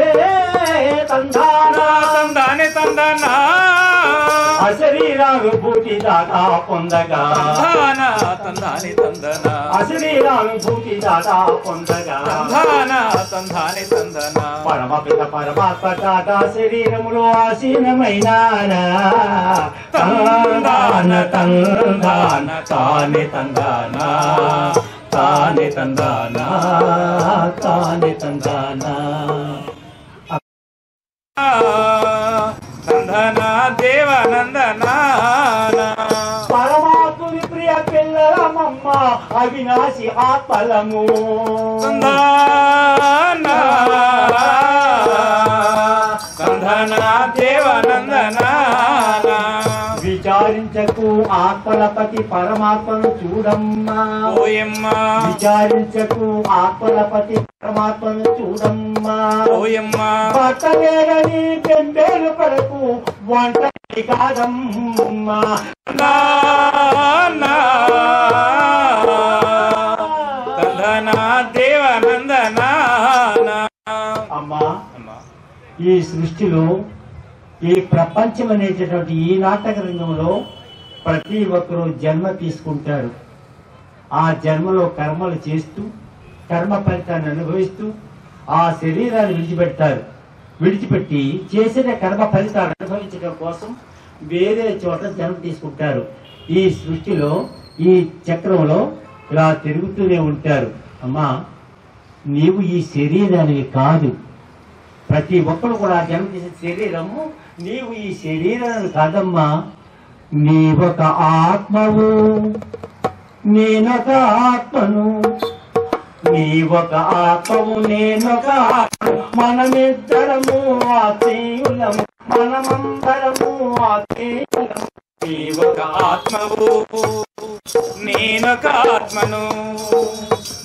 తంధాన తంధాని తంధన, అశరీరానుభూతి దాకా పొందగా తందాని తందన అశరీరానుభూతి దాకా పొందగా తందాని తందన పరమపిత పరమాత్మ దాకా శరీరములో ఆసీనమైనారా తందాన తందాన తానే తందాన తానే తందాన తానే తందాన నందన దేవనందన పరమాత్ముని ప్రియ పిల్లలమమ్మ అవినాశి ఆత్మలము నందన దేవనందన విచారించకు ఆత్మలపతి పరమాత్మను చూడమ్మా ఓయమ్మా విచారించకు ఆత్మలపతి పరమాత్మను చూడమ్మా ఓయమ్మా పట్టలేరని పెంబేలు పడకు వంట కాదమ్మా నందన దేవనందన అమ్మా ఈ సృష్టిలో ఈ ప్రపంచం అనేటటువంటి ఈ నాటక రంగంలో ప్రతి ఒక్కరూ జన్మ తీసుకుంటారు. ఆ జన్మలో కర్మలు చేస్తూ కర్మ ఫలితాన్ని అనుభవిస్తూ ఆ శరీరాన్ని విడిచిపెడతారు. విడిచిపెట్టి చేసిన కర్మ ఫలితాన్ని అనుభవించడం కోసం వేరే చోట జన్మ తీసుకుంటారు. ఈ సృష్టిలో ఈ చక్రంలో ఇలా తిరుగుతూనే ఉంటారు. అమ్మా, నీవు ఈ శరీరానికి కాదు. ప్రతి ఒక్కరు కూడా జన్మ చేసే శరీరము నీవు ఈ శరీరాన్ని కాదమ్మా. నీవొక ఆత్మవు, నేనొక ఆత్మను. నీవొక ఆత్మవు, నేనొక ఆత్మను. మనమిద్దరము ఆత్మీయులము, మనమందరము ఆత్మీయులము. నీవొక ఆత్మవు, నేనొక ఆత్మను.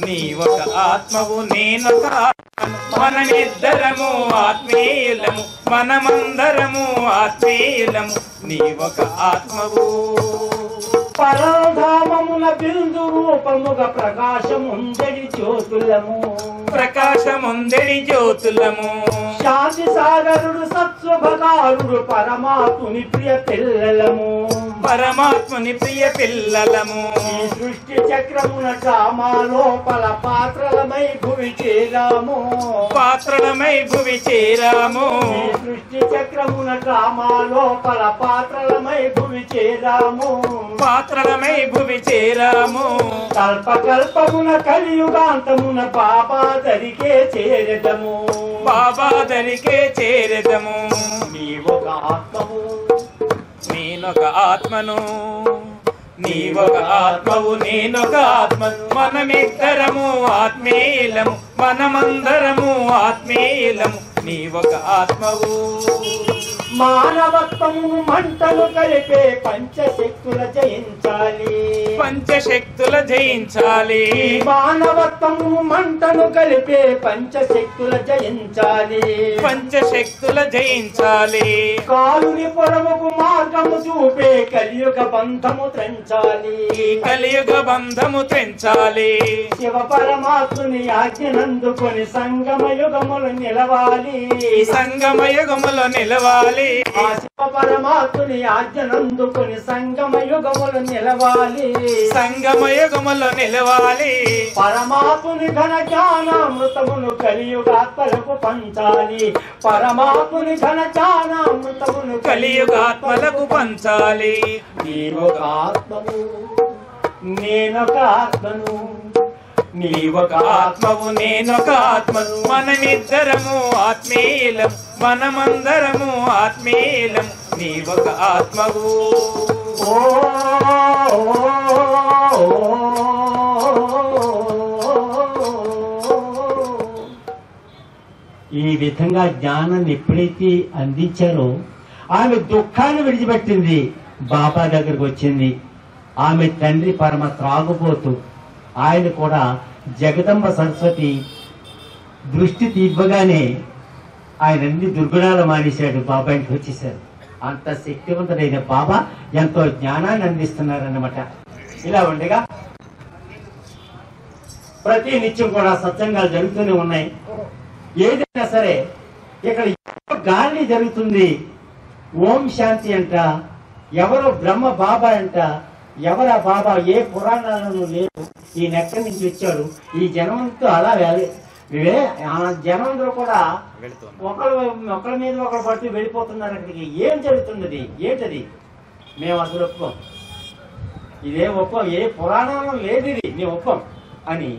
నీవొక ఆత్మవు, నేనొక ఆత్మను. మనమిద్దరము ఆత్మీయులము, మనమందరము ఆత్మీయులము. నీవొక ఆత్మవు. పరధామమున బిందు రూపముగా ప్రకాశముందడి జ్యోతులము, ప్రకాశముందడి జ్యోతులము. శాంతి సాగరుడు సత్స్వభకారుడు పరమాత్ముని ప్రియ పిల్లలము, పరమాత్ముని ప్రియ పిల్లలము. ఈ సృష్టి చక్రమున డ్రామాలోపల పాత్రలమై భువి చేరాము, పాత్రలమై భువి చేరాము. ఈ సృష్టి చక్రమున డ్రామాలోపల పాత్రలమై భువి చేరాము, పాత్రలమై భువి చేరాము. కల్పకల్పమున కలియుగాంతమున బాబా దరికే చేరదము, బాబా దరికే చేరదము. నీవొక ఆత్మవు, నేనొక ఆత్మను. నీవొక ఆత్మవు, నేనొక ఆత్మను. మనమిద్దరము ఆత్మీయులము, మనమందరము ఆత్మీయులము. నీవొక ఆత్మవు. మానవత్వము మంటలు కలిపే పంచశక్తుల జయించాలి, పంచశక్తుల జయించాలి. మానవత్వము మంటను కలిపే పంచశక్తుల జయించాలి, పంచశక్తుల జయించాలి. కాలుని పొడవుకు మార్గము చూపే కలియుగ బంధము త్రెంచాలి, కలియుగ బంధము తెంచాలి. శివ పరమాత్ముని ఆజ్ఞనందుకొని సంగమ యుగములు నిలవాలి, సంగమ యుగములో నిలవాలి. ఆ శివ పరమాత్ముని ఆజ్ఞనందుకొని సంగమ యుగములు నిలవాలి, సంగమ యుగములో నిలవాలి. పరమాత్ముని ఘన జ్ఞానామృతమును కలియుగాత్మలకు పంచాలి, పరమాత్ముని ఘన జ్ఞానామృతమును కలియుగాత్మలకు పంచాలి. నీవొక ఆత్మవు, నేనొక ఆత్మను. నీవొక ఆత్మవు, నేనొక ఆత్మను. మనమిద్దరము ఆత్మీయులము, మనమందరము ఆత్మీయులము. నీవొక ఆత్మవు. ఈ విధంగా జ్ఞానాన్ని ఎప్పుడైతే అందించారో ఆమె దుఃఖాన్ని విడిచిపెట్టింది, బాబా దగ్గరకు వచ్చింది. ఆమె తండ్రి పరమ త్రాగుపోతూ ఆయన కూడా జగదంబ సరస్వతి దృష్టి ఇవ్వగానే ఆయన అన్ని దుర్గుణాలు మానేశాడు, బాబా ఇంటికి వచ్చేసారు. అంత శక్తివంతుడైన బాబా ఎంతో జ్ఞానాన్ని అందిస్తున్నారన్నమాట. ఇలా ఉండగా ప్రతి నిత్యం కూడా సత్సంగాలు జరుగుతూనే ఉన్నాయి. ఏదైనా సరే ఇక్కడ గాలి జరుగుతుంది, ఓం శాంతి అంట, ఎవరు బ్రహ్మ బాబా అంట, ఎవరా బాబా, ఏ పురాణాలను లేదు, ఈయన ఎక్కడి నుంచి వచ్చాడు, ఈ జనమంతో అలా ఆ జనంలో కూడా ఒకరి మీద ఒకరు పడుతూ వెళ్ళిపోతున్నారు. అక్కడికి ఏం జరుగుతున్నది, ఏంటది, మేము అసలు ఒప్పుకోం, ఇదేం ఒప్పుకోం, ఏ పురాణంలో లేదు ఇది, మేము ఒప్పుకోం అని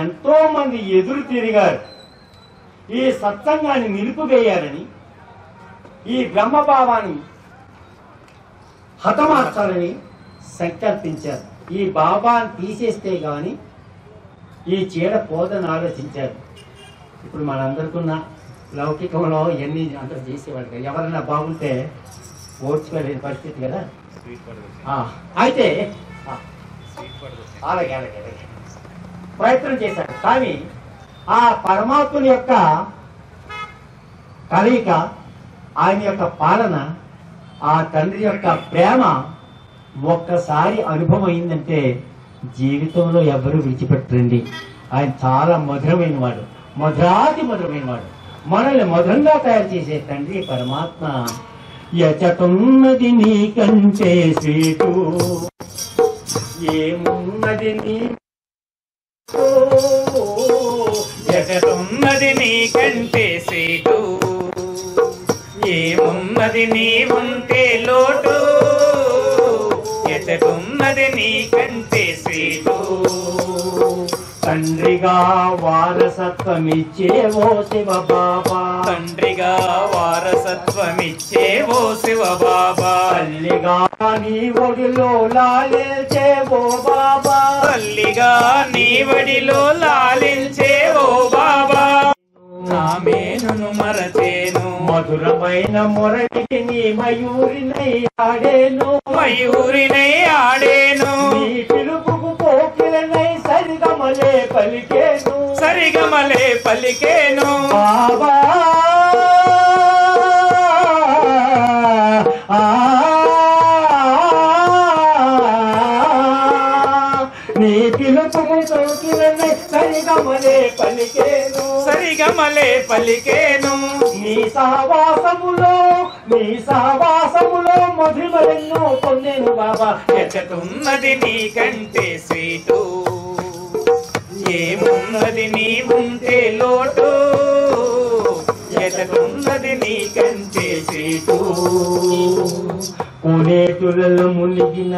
ఎంతో మంది ఎదురు తిరిగారు. ఈ సత్సంగాన్ని నిలిపివేయాలని, ఈ బ్రహ్మభావాన్ని హతమార్చాలని సంకల్పించారు. ఈ బాబాను తీసేస్తే గాని ఈ చీడ పోదని ఆలోచించారు. ఇప్పుడు మనందరికున్న లౌకికంలో ఎన్ని అందరూ చేసేవాడు కదా, ఎవరైనా బాగుంటే ఓర్చుకోలేని పరిస్థితి కదా. అయితే అలాగే అలాగే అలాగే ప్రయత్నం చేశాడు. కానీ ఆ పరమాత్ముని యొక్క కలయిక, ఆయన యొక్క పాలన, ఆ తండ్రి యొక్క ప్రేమ ఒక్కసారి అనుభవం అయిందంటే జీవితంలో ఎవరు విడిచిపెట్టరండి. ఆయన చాలా మధురమైన వాడు, మధురాతి మధురమైన వాడు. మనల్ని మధురంగా తయారు చేసే తండ్రి పరమాత్మ. ఎచటున్నది నీకంటే స్వీటు, ఏమున్నది నీ ఎటటున్నది నీకంటే సేటు, ఏమున్నది నీ ఉంటే లోటు, ఎటటున్నది నీకంటే సేటు. తండ్రిగా వారసత్వమిచ్చేవో శివ బాబా, తండ్రిగా వారసత్వమిచ్చేవో శివ బాబా, తల్లిగా నీ ఒడిలో లాలించేవో బాబా, తల్లిగా నీ వడిలో లాలించేవో బాబా. నామేను మరచేను మధురమైన మురళికి నీ మయూరినై ఆడేను, మయూరినై ఆడేను, నీ పిలుపుకు కోకిలనై సరిగమలే పలికేను, సరిగమలే పలికేను బాబా. నీ పిలుపుకు కోకిలనై సరిగమలే పలికేను, సరిగమలే పలికేను. నీ సహవాసములో మధురమలెన్నో పొందేను బాబా. ఎచ్చటున్నది నీకంటే స్వీటు, ఏమున్నది నీ ఉంటే లోటు, ఎచ్చటున్నది నీకంటే స్వీటు. కొనేటులలో మునిగిన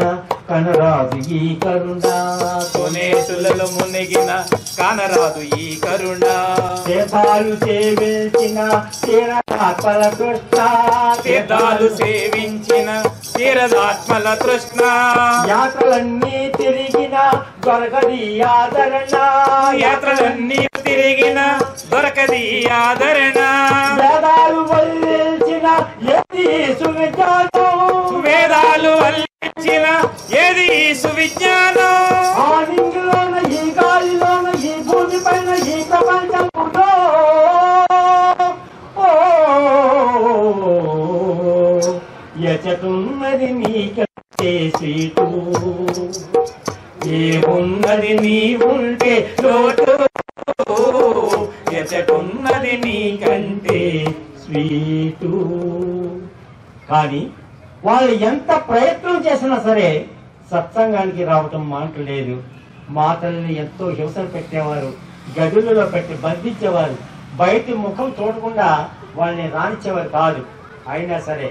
కనరాదు ఈ కరుణ, కొనేటులలో మునిగిన కానరాదు ఈ కరుణ. తీర్థాలు సేవించిన తీరదాత్మల కృష్ణ, తీర్థాలు సేవించిన తీరదాత్మల తృష్ణ. యాత్రలన్నీ తిరిగిన దొరకది ఆదరణ, యాత్రలన్నీ తిరిగిన దొరకది ఆదరణ. వేదాలు వల్లించిన ఏది సువిజ్ఞానం, వేదాలు వల్లించిన ఏది సువిజ్ఞానం. ఆ నింగిలోన ఈ గాలిలోన ఈ భూమి పైన ఈ ప్రపంచంలో ఎచటున్నది నీకంటే సీటు, ఏమున్నది నీ ఉంటే లోటు, ఎచటున్నది నీకంటే స్వీటు. కానీ వాళ్ళు ఎంత ప్రయత్నం చేసినా సరే సత్సంగానికి రావటం మాటలేదు. మాటల్ని ఎంతో హింసలు పెట్టేవారు, గదులలో పెట్టి బంధించేవారు, బయటి ముఖం చూడకుండా వాళ్ళని రానిచ్చేవారు కాదు. అయినా సరే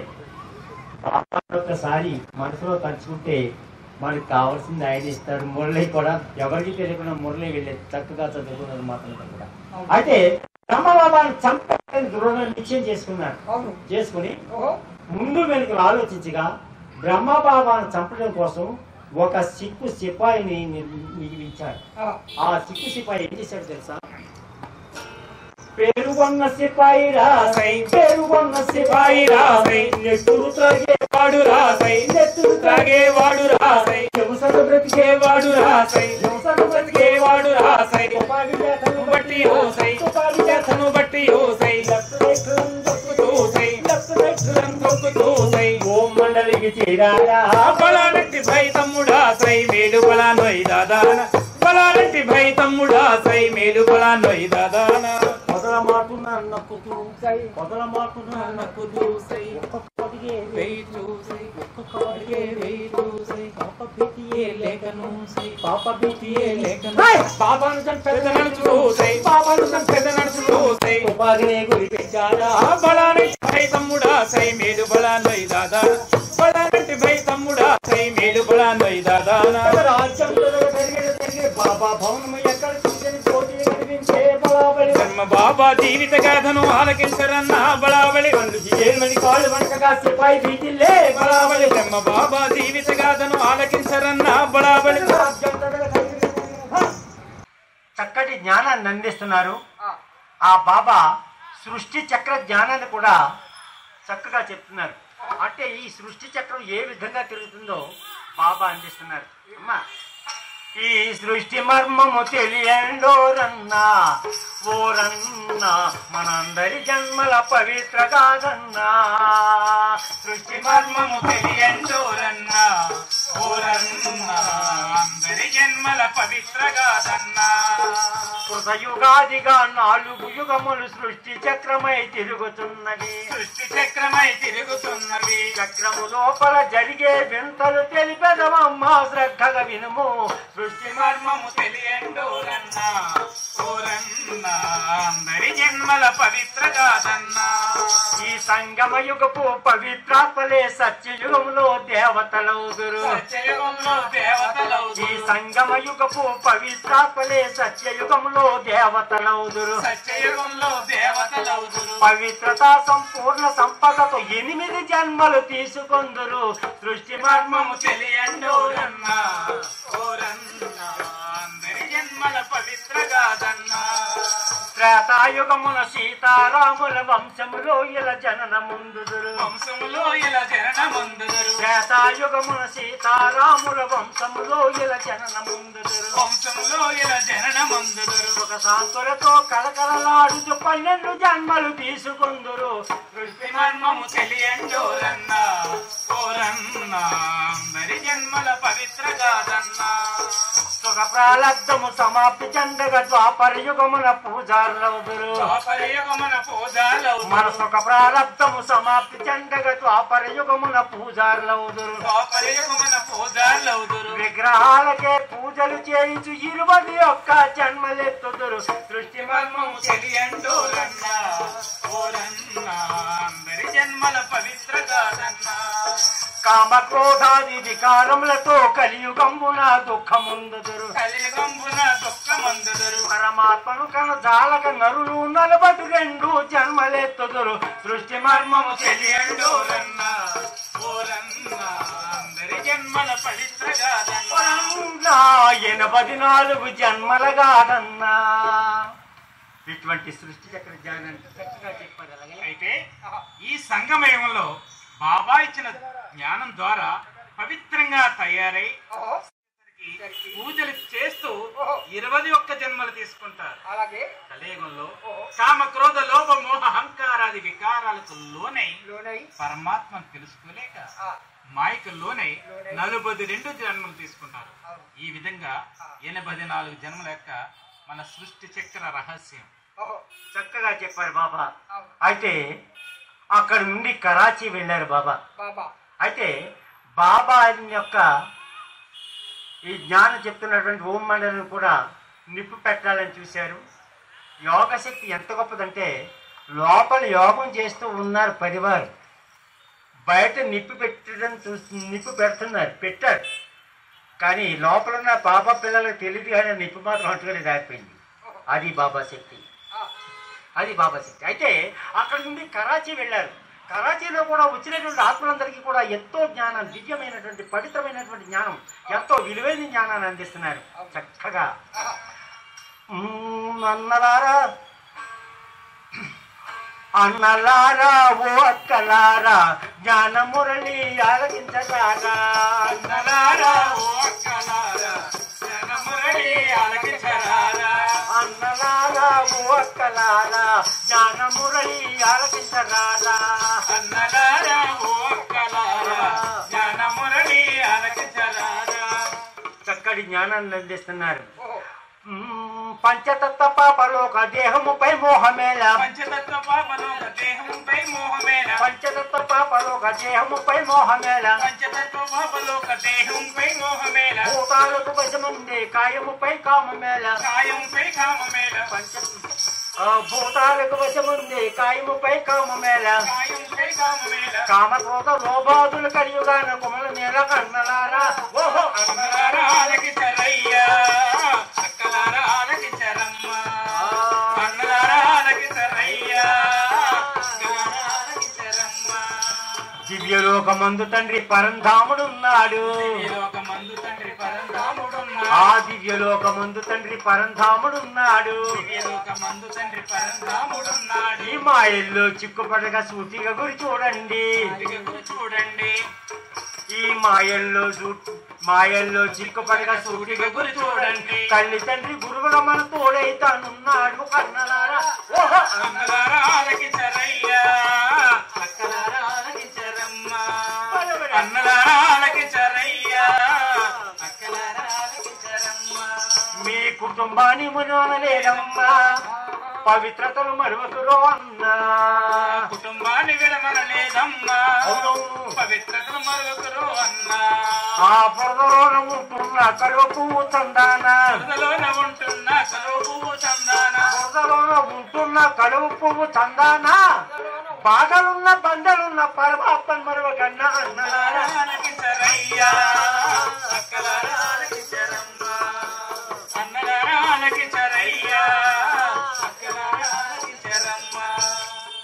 ఒక్కసారి మనసులో తలుచుకుంటే మనకి కావాల్సింది ఆయన ఇస్తారు. మురళి కూడా ఎవరికి తెలియకుండా మురళి వెళ్ళే చక్కగా చదువుకున్నారు మాత్రం కూడా. అయితే బ్రహ్మబాబాను చంపాలని దృఢ నిశ్చయం చేసుకుని ముందు వెనుకలు ఆలోచించగా బ్రహ్మబాబాను చంపడం కోసం ఒక సిక్కు సిపాయిని మిగిలించాడు. ఆ సిక్కు సిపాయి ఏం చేశాడు తెలుసా? పేరుగొన్న సిపాయి రాసై, పేరుగొన్న సిపాయి రాసై, నెత్తురు త్రాగేవాడు రాసై, నెత్తురు త్రాగేవాడు రాసై, హింసను బ్రతికేవాడు రాసై, హింసను బ్రతికేవాడు రాసై, తుపాకి చేతను బట్టి ఓసై, తుపాకి చేతను బట్టి ఓసై, ఓం మండలికి చేరారా బలాలంటి భై తమ్ముడాసై మేలు బలానొయ్ దాదాన, బలాలంటి భై తమ్ముడాసై మేలు బలానొయ్ దాదాన. మొదల మాటున నక్కుతూ మొదల మాటున నక్కుతూ ఒక్కొక్కటిగే చూసై ఒక్కొక్క లేఖను సై పాప భీతియే లేఖను బాబాను చంపెద నడుచుకో సై బాబాను చంపెద నడుచుకో సై ఉపాధినే గురి పెట్టారా బలానంటే భై తమ్ముడా సై మేలు బలాన్నై దాదా బలానంటే భై తమ్ముడా సై మేలు బలాన్నై దాదా రాజ్యం జరిగే బాబా భవనము ఎక్కడ చూసిన కోటి కనిపించే బలాబలి ధర్మ బాబా జీవిత గాథను ఆలకించరన్న బలాబలి రెండు ఏమని కాళ్ళు వంటగా సిపాయి బీటిల్లే బలాబలి ధర్మ బాబా జీవిత గాథను ఆలకించరన్న బలాబలి చక్కటి జ్ఞానాన్ని అందిస్తున్నారు. ఆ బాబా సృష్టి చక్ర జ్ఞానాన్ని కూడా చక్కగా చెప్తున్నారు. అంటే ఈ సృష్టి చక్రం ఏ విధంగా తిరుగుతుందో బాబా అందిస్తున్నారు. అమ్మా ఈ సృష్టి మర్మము తెలియండోరన్నా ఓరన్నా మనందరి జన్మల పవిత్ర కాదన్నా సృష్టి మర్మము తెలియండోరన్నా ఓరన్నా అందరి జన్మల పవిత్ర కాదన్నా కృతయుగాదిగా 4 యుగములు సృష్టి చక్రమై తిరుగుతున్నవి సృష్టి చక్రమై తిరుగుతున్నవి చక్రము లోపల జరిగే వింతలు తెలిపెదవమ్మా శ్రద్ధగా వినుము సృష్టి మర్మము తెలియండోరన్నా ఓరన్నా అందరి జన్మల పవిత్ర కాదన్నా ఈ సంగమ యుగపు పవిత్రాత్మలే సత్యయుగంలో దేవతలౌదురు సత్యయుగంలో దేవతలౌదురు ఈ సంగమ యుగపు పవిత్రాత్మలే సత్యయుగంలో దేవతలౌదురు సత్యయుగంలో దేవతలౌదురు పవిత్రత సంపూర్ణ సంపదతో 8 జన్మలు తీసుకొందురు సృష్టి మర్మము తెలియండోరన్నా ఓరన్నా అందరి జన్మల పవిత్ర కాదన్నా త్రేతాయుగమున సీతారాముల వంశములో ఇలా జననముందుదురు వంశములో ఇలా జననముందుదురు త్రేతాయుగమున సీతారాముల వంశములో ఇలా జననముందుదురు వంశములో ఇలా జననముందుదురు ఒక శాంతులతో కలకలలాడుతూ 12 జన్మలు తీసుకుందురు సృష్టి మర్మము తెలియండోరన్నా ఓరన్నా అందరి జన్మల పవిత్ర కాదన్నా సుఖ ప్రాలబ్ధము సమాప్తి చెందగా ద్వాపర యుగమున పూజార్లవుదురు ద్వాపర యుగమున పూజార్లవుదురు మన సుఖ ప్రాలబ్ధము సమాప్తి చెందగా ద్వాపర యుగమున పూజార్లవుదురు ద్వాపర యుగమున పూజార్లవుదురు విగ్రహాలకే పూజలు చేయించు 21 జన్మలెత్తుదురు సృష్టి మర్మము తెలియండోరన్నా ఓరన్నా అందరి జన్మల పవిత్ర కాదన్నా కామ క్రోధాది వికారములతో కలియుగంబున దుఃఖముందుదురు కలియుగంబున దుఃఖముందుదురు పరమాత్మను కనజాలక నరులు 42 జన్మలెత్తుదురు సృష్టి మర్మము తెలియండోరన్నా ఓరన్నా అందరి జన్మల పవిత్ర కాదన్నా 84 జన్మల కాదన్నా ఇటువంటి సృష్టి చక్ర జ్ఞానాన్ని చక్కగా చెప్పారు. అయితే ఈ సంగమయంలో బాబా ఇచ్చిన జ్ఞానం ద్వారా పవిత్రంగా తయారై పూజలు చేస్తూ 21 జన్మలు తీసుకుంటారు. అలాగే కలియుగంలో కామ క్రోధ లోభ మోహ అహంకారాది వికారాలకు లోనై పరమాత్మను తెలుసుకోలేక మాయకు లోనై 42 జన్మలు తీసుకుంటారు. ఈ విధంగా 84 జన్మల యొక్క మన సృష్టి చక్ర రహస్యం చక్కగా చెప్పారు బాబా. అయితే అక్కడ నుండి కరాచీ వెళ్ళారు బాబా. అయితే బాబా యొక్క ఈ జ్ఞానం చెప్తున్నటువంటి ఓం మండలిని కూడా నిప్పు పెట్టాలని చూశారు. యోగశక్తి ఎంత గొప్పదంటే లోపల యోగం చేస్తూ ఉన్నారు పరివారు, బయట నిప్పు పెడుతున్నారు, పెట్టారు. కానీ లోపల ఉన్న బాబా పిల్లలకు తెలియదు, కానీ నిప్పు మాత్రం అంటుకొని దారిపోయింది. అది బాబా శక్తి, అది బాబా శక్తి. అయితే అక్కడ నుండి కరాచీ వెళ్ళారు. కరాచీలో కూడా వచ్చినటువంటి ఆత్మలందరికీ కూడా ఎంతో జ్ఞానం, దివ్యమైనటువంటి పవిత్రమైనటువంటి జ్ఞానం, ఎంతో విలువైన జ్ఞానాన్ని అందిస్తున్నారు చక్కగా. అన్నలారా అన్నలారా ఓ అక్కలారా జ్ఞాన మురళి ఆలకించలారా. అన్నలారా ఓ అక్కలారా జ్ఞాన మురళి ఆలకించలారా. అన్నలారా ఓ అక్కలారా జ్ఞాన మురళి ఆలకించలారా. అన్నలారా ఓ అక్కలారా జ్ఞాన మురళి ఆలకించలారా. చక్కటి జ్ఞానాన్ని అందిస్తున్నారు. పంచతత్వ పాపలోక దేహముపై మోహమేళ, పంచతత్వ పాపలోక దేహముపై మోహమేళ, పంచతత్వ పాపలోక దేహముపై మోహమేళ పంచతత్వ పాపలోక దేహంపై మోహమేళ భూతాలకు వశముందే కాయముపై కామమేళ కాయంపై కామమేళ భూతాలకు వశముందే కాయముపై కామమేళ కాయంపై కామమేళ కామక్రోధ లోబాదులు కలియుగాన కుమల నేల కన్నలారా ఓహో అన్నలారా ఆలకించరయ్యా అక్కలారా ఆలకించరమ్మ అన్నలారా ఆలకించరయ్యా అక్కలారా ఆలకించరమ్మ దివ్యలోకమందు తండ్రి పరంధాముడున్నాడు దివ్యలోకమందు తండ్రి పరంధాముడున్నాడు ఆ దివ్యలోకమందు తండ్రి పరంధాముడున్నాడు దివ్యలోకమందు తండ్రి పరంధాముడున్నాడు ఈ మాయల్లో చిక్కుపడగా సూటిగా గురి చూడండి చూడండి ఈ మాయల్లో చిక్కుపడగా సూటిగా గురి చూడండి తల్లి తండ్రి గురువుగా మన తోడైతానున్నాడు కన్నలారా ఓహో అన్నలారా ఆలకించరయ్యా అక్కలారా ఆలకించరమ్మ అన్నలారా ఆలకించరయ్యా అక్కలారా ఆలకించరమ్మ మీ కుటుంబాన్ని మునలేదమ్మా పవిత్రతను మరువకురో అన్నా కుటుంబాన్ని విడమనలేదమ్మా అవునవును పవిత్రతను మరొకరు అన్నా ఆ బురదలోన ఉంటున్న కలువ పువ్వు చందాన బురదలోన ఉంటున్న కలువ పువ్వు చందాన బురదలోన ఉంటున్న కలువ పువ్వు చందాన బాధలున్న బండలున్న పరమాత్మను మరువకన్నా అన్నలారా ఆలకించరయ్యా అక్కలారా ఆలకించరమ్మ అన్నలారా ఆలకించరయ్యా అక్కలారా ఆలకించరమ్మ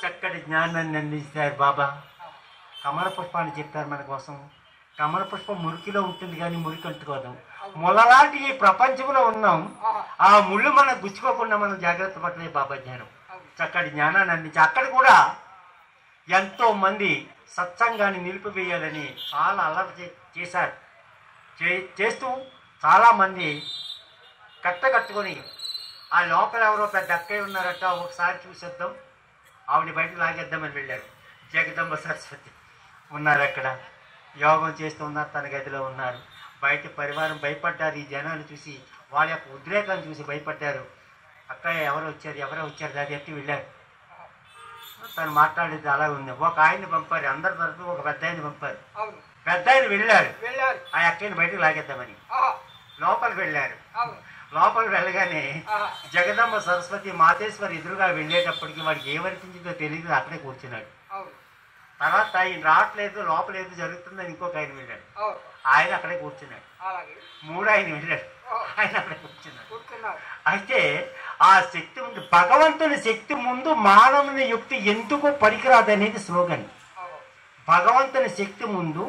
చక్కటి జ్ఞానాన్ని అందిస్తారు బాబా కమల పుష్పాన్ని చెప్తారు మన కోసం కమల పుష్పం మురికిలో ఉంటుంది కానీ మురికి అంటుకోదు మొలలాంటి ఈ ప్రపంచంలో ఉన్నాం ఆ ముళ్ళు మనం గుచ్చుకోకుండా మనం జాగ్రత్త పడలే బాబా జ్ఞానం చక్కటి జ్ఞానాన్ని అందించి అక్కడ కూడా ఎంతో మంది సత్సంగాన్ని నిలిపివేయాలని చాలా అల్లరి చేశారు చేస్తూ చాలామంది కట్టుకొని ఆ లోపల ఎవరో పెద్ద అక్కయ్య ఉన్నారట ఒకసారి చూసేద్దాం ఆవిడ బయట లాగేద్దామని వెళ్ళారు జగదంబ సరస్వతి ఉన్నారు అక్కడ యోగం చేస్తూ ఉన్నారు తన గదిలో ఉన్నారు బయట పరివారం భయపడ్డారు ఈ జనాన్ని చూసి వాళ్ళ యొక్క ఉద్రేకాన్ని చూసి భయపడ్డారు అక్కయ్య ఎవరో వచ్చారు దాని ఎత్తి వెళ్ళారు తను మాట్లాడేది అలా ఉంది ఒక ఆయన్ని పంపారు అందరి తరఫు ఒక పెద్ద ఆయన్ని పంపారు పెద్ద ఆయన వెళ్ళారు ఆ అక్కయ్యని బయటకు లాగేద్దామని లోపలికి వెళ్ళారు లోపలికి వెళ్ళగానే జగదంబ సరస్వతి మాతేశ్వరి ఎదురుగా వెళ్ళేటప్పటికి వాడికి ఏమనిపించిందో తెలియదు అక్కడే కూర్చున్నాడు తర్వాత ఆయన రావట్లేదు లోపలేదు జరుగుతుందని ఇంకొక ఆయన వెళ్ళాడు ఆయన అక్కడే కూర్చున్నాడు మూడు ఆయన వెళ్ళాడు ఆయన అక్కడే కూర్చున్నాడు అయితే ఆ శక్తి ముందు భగవంతుని శక్తి ముందు మానవుని యుక్తి ఎందుకు పనికిరాదు అనేది స్లోగన్ భగవంతుని శక్తి ముందు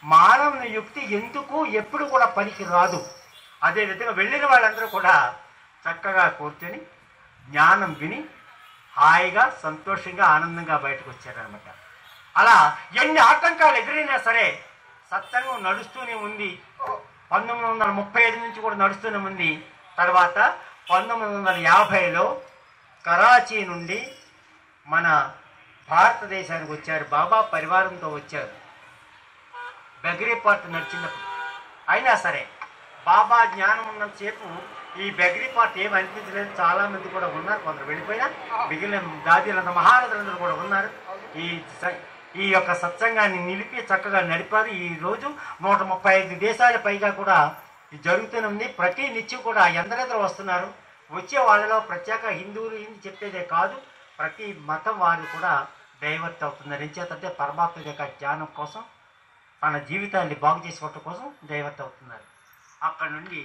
మానవుని యుక్తి ఎందుకు ఎప్పుడు కూడా పనికిరాదు అదేవిధంగా వెళ్ళిన వాళ్ళందరూ కూడా చక్కగా కూర్చొని జ్ఞానం విని హాయిగా సంతోషంగా ఆనందంగా బయటకు వచ్చారనమాట అలా ఎన్ని ఆటంకాలు ఎదురైనా సరే సత్సంగం నడుస్తూనే ఉంది 1935 నుంచి కూడా నడుస్తూనే ఉంది తర్వాత 1950లో కరాచీ నుండి మన భారతదేశానికి వచ్చారు బాబా పరివారంతో వచ్చారు బెగరీపాట్ నడిచినప్పుడు అయినా సరే బాబా జ్ఞానం ఉన్నంతసేపు ఈ బెగరీపాట్ ఏమి అనిపించలేదు చాలా మంది కూడా ఉన్నారు కొందరు వెళ్ళిపోయినా మిగిలిన దాదీలంతా మహారథులందరూ కూడా ఉన్నారు ఈ యొక్క సత్సంగాన్ని నిలిపి చక్కగా నడిపారు ఈ రోజు 135 దేశాల పైగా కూడా జరుగుతూనే ఉంది ప్రతి నిత్యం కూడా ఎందరెందరూ వస్తున్నారు వచ్చే వాళ్ళలో ప్రత్యేక హిందువులు హిందీ చెప్పేదే కాదు ప్రతి మతం వారు కూడా డైవర్ట్ అవుతున్నారు ఏం చేతంటే పరమాత్మ యొక్క జ్ఞానం కోసం తన జీవితాన్ని బాగు చేసుకోవటం కోసం డైవర్ట్ అవుతున్నారు అక్కడ నుండి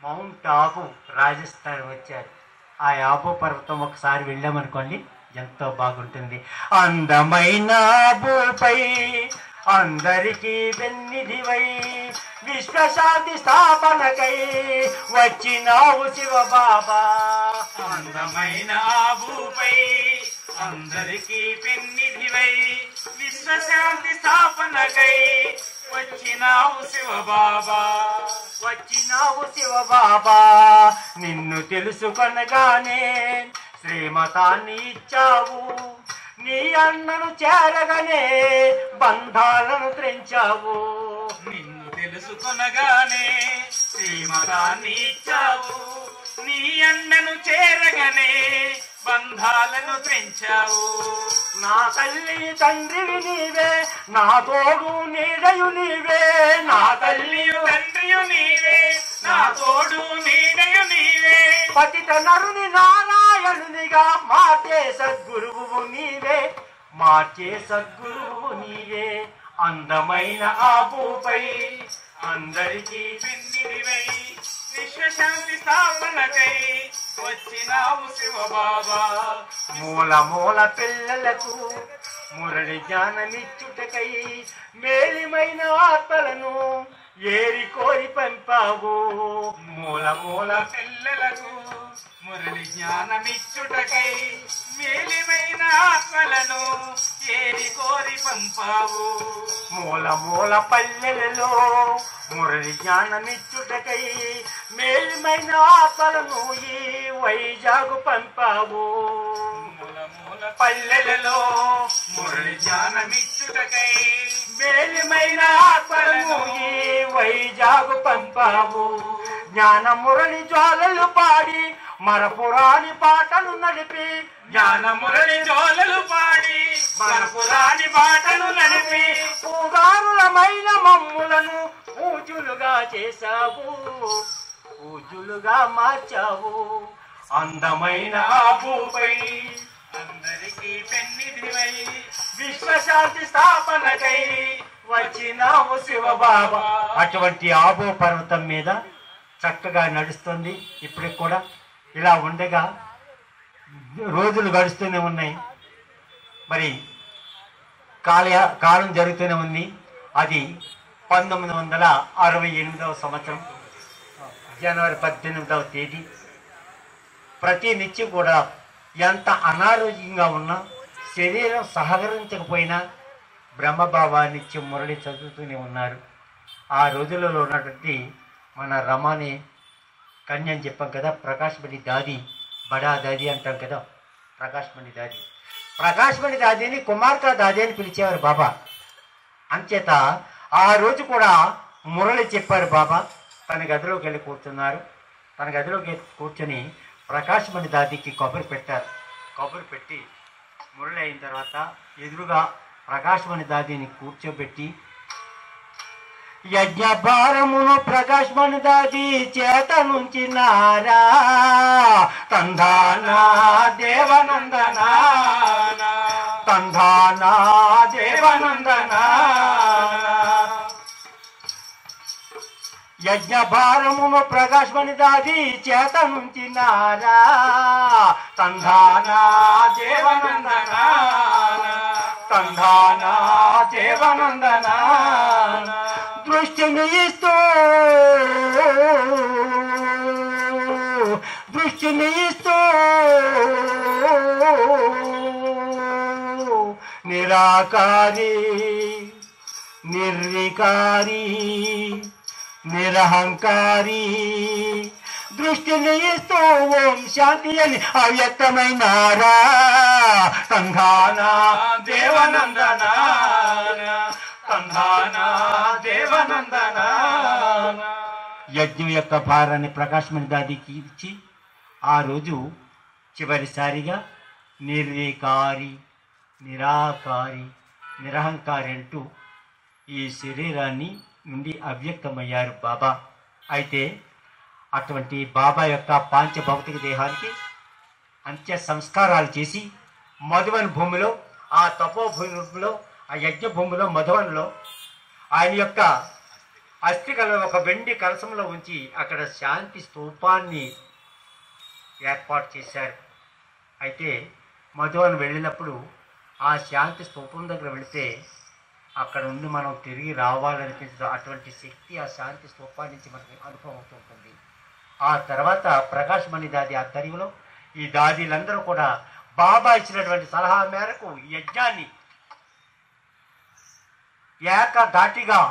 మౌంట్ ఆబు రాజస్థాన్ వచ్చారు ఆ ఆబు పర్వతం ఒకసారి వెళ్ళామనుకోండి ఎంతో బాగుంటుంది అందమైన ఆబుపై అందరికీ వెన్నిదివై విశ్వశాంతి స్థాపనకై వచ్చినావు శివ బాబా అందమైన ఆబుపై అందరికీ పెన్నిధివై విశ్వశాంతి స్థాపనకై వచ్చినావు శివ బాబా నిన్ను తెలుసుకొనగానే శ్రీమతాన్ని ఇచ్చావు నీ అన్నను చేరగానే బంధాలను త్రెంచావు నిన్ను తెలుసుకొనగానే శ్రీమతాన్ని ఇచ్చావు నీ అన్నను చేరగానే బంధాలను పెంచావు. నా తల్లి తండ్రివి నీవే, నా తోడు నీడయు నీవే. నా తల్లియు తండ్రియు నీవే, నా తోడు నీడయు నీవే. పతిత నరుని నారాయణునిగా మార్చే సద్గురువు నీవే, మార్చే సద్గురువు నీవే. అందమైన ఆ భూపై అందరికీ పెన్నిదివై విశ్వశాంతి స్థాపనకై వచ్చినావు శివబాబా. మూల మూల పిల్లలకు మురళి జ్ఞానమిచ్చుటకై మేలిమైన ఆత్మలను ఏరి కోరి పంపావు. మూల మూల పిల్లలకు మురళి జ్ఞానమిచ్చుటకై మేలిమైన ఆత్మలను ఏరి కోరి పంపావు. మూల మూల పల్లెలలో మురళి జ్ఞానమిచ్చుటకై మేలిమైన ఆత్మలను ఈ వైజాగు పంపావు. మూల మూల పల్లెలలో మురళి జ్ఞానమిచ్చుటకై మేలిమైన ఆత్మలను ఈ వైజాగు పంపావు. జ్ఞాన మురళి జ్వాలలు పాడి మరపురాని పాటలు నడిపి, జ్ఞాన మురళి జోలలు పాడి మరపురాని పాటలు నడిపి పూగారులమైన మమ్ములను పూజలుగా చేశావు, పూజలుగా మార్చావు. అందమైన ఆ భూపై అందరికీ పెన్నిదివై విశ్వశాంతి స్థాపనకై వచ్చినావు శివబాబా. అటువంటి ఆబో పర్వతం మీద చక్కగా నడుస్తుంది. ఇప్పటికి కూడా ఇలా ఉండగా రోజులు గడుస్తూనే ఉన్నాయి. మరి కాలం జరుగుతూనే ఉంది. అది 1968వ సంవత్సరం జనవరి 18వ తేదీ. ప్రతి నిత్యం కూడా ఎంత అనారోగ్యంగా ఉన్నా, శరీరం సహకరించకపోయినా బ్రహ్మబాబా నిత్యం మురళి చదువుతూనే ఉన్నారు. ఆ రోజులలో ఉన్నటువంటి మన రమాని కన్య అని చెప్పాం కదా, ప్రకాశ్మణి దాది, బడా దాది అంటాం కదా, ప్రకాశ్మణి దాది. ప్రకాశ్మణి దాదిని కుమార్తె దాది అని పిలిచేవారు బాబా. అంచేత ఆ రోజు కూడా మురళి చెప్పారు బాబా. తన గదిలోకి వెళ్ళి కూర్చున్నారు. తన గదిలోకి కూర్చొని ప్రకాశ్మణి దాదికి కొబ్బరి పెట్టారు. కొబ్బరి పెట్టి మురళి అయిన తర్వాత ఎదురుగా ప్రకాశ్మణి దాదిని కూర్చోబెట్టి, యజ్ఞ భారమును ప్రకాశ్మణి దాది చేత నుంచి నారా తందానా దేవనందనా, తందానా దేవనందనా. యజ్ఞ భారమును ప్రకాశ్మణి దాది చేత నుంచి నారా తందానా దేవనందనా, తందానా దేవనందనా. దృష్టిని ఇస్తూ నిరాకారి నిర్వికారి నిరహంకారి దృష్టిని ఇస్తూ ఓం శాంతి అని అవ్యక్తమైనారా తంధానా దేవనందనా, తంధానా దేవనందనా. యజ్ఞం యొక్క భారాన్ని ప్రకాశ్మణి దాదికి ఇచ్చి ఆ రోజు చివరిసారిగా నిర్వికారి నిరాకారి నిరహంకారి అంటూ ఈ శరీరాన్ని నుండి అవ్యక్తమయ్యారు బాబా. అయితే అటువంటి బాబా యొక్క పాంచభౌతిక దేహానికి అంత్య సంస్కారాలు చేసి మధువన్ భూమిలో, ఆ తపోభూమిలో, ఆ యజ్ఞ భూమిలో మధువన్లో ఆయన యొక్క అస్థికలను ఒక వెండి కలశంలో ఉంచి అక్కడ శాంతి స్తూపాన్ని ఏర్పాటు చేశారు. అయితే మధువన్ వెళ్ళినప్పుడు ఆ శాంతి స్తూపం దగ్గర వెళితే అక్కడ నుండి మనం తిరిగి రావాలనిపించదు. అటువంటి శక్తి ఆ శాంతి స్తూపాన్ని నుంచి మనకి అనుభవం అవుతుంటుంది. ఆ తర్వాత ప్రకాశ్మణి దాది ఆధ్వర్యంలో ఈ దాదీలందరూ కూడా బాబా ఇచ్చినటువంటి సలహా మేరకు యజ్ఞాన్ని ఏకధాటిగా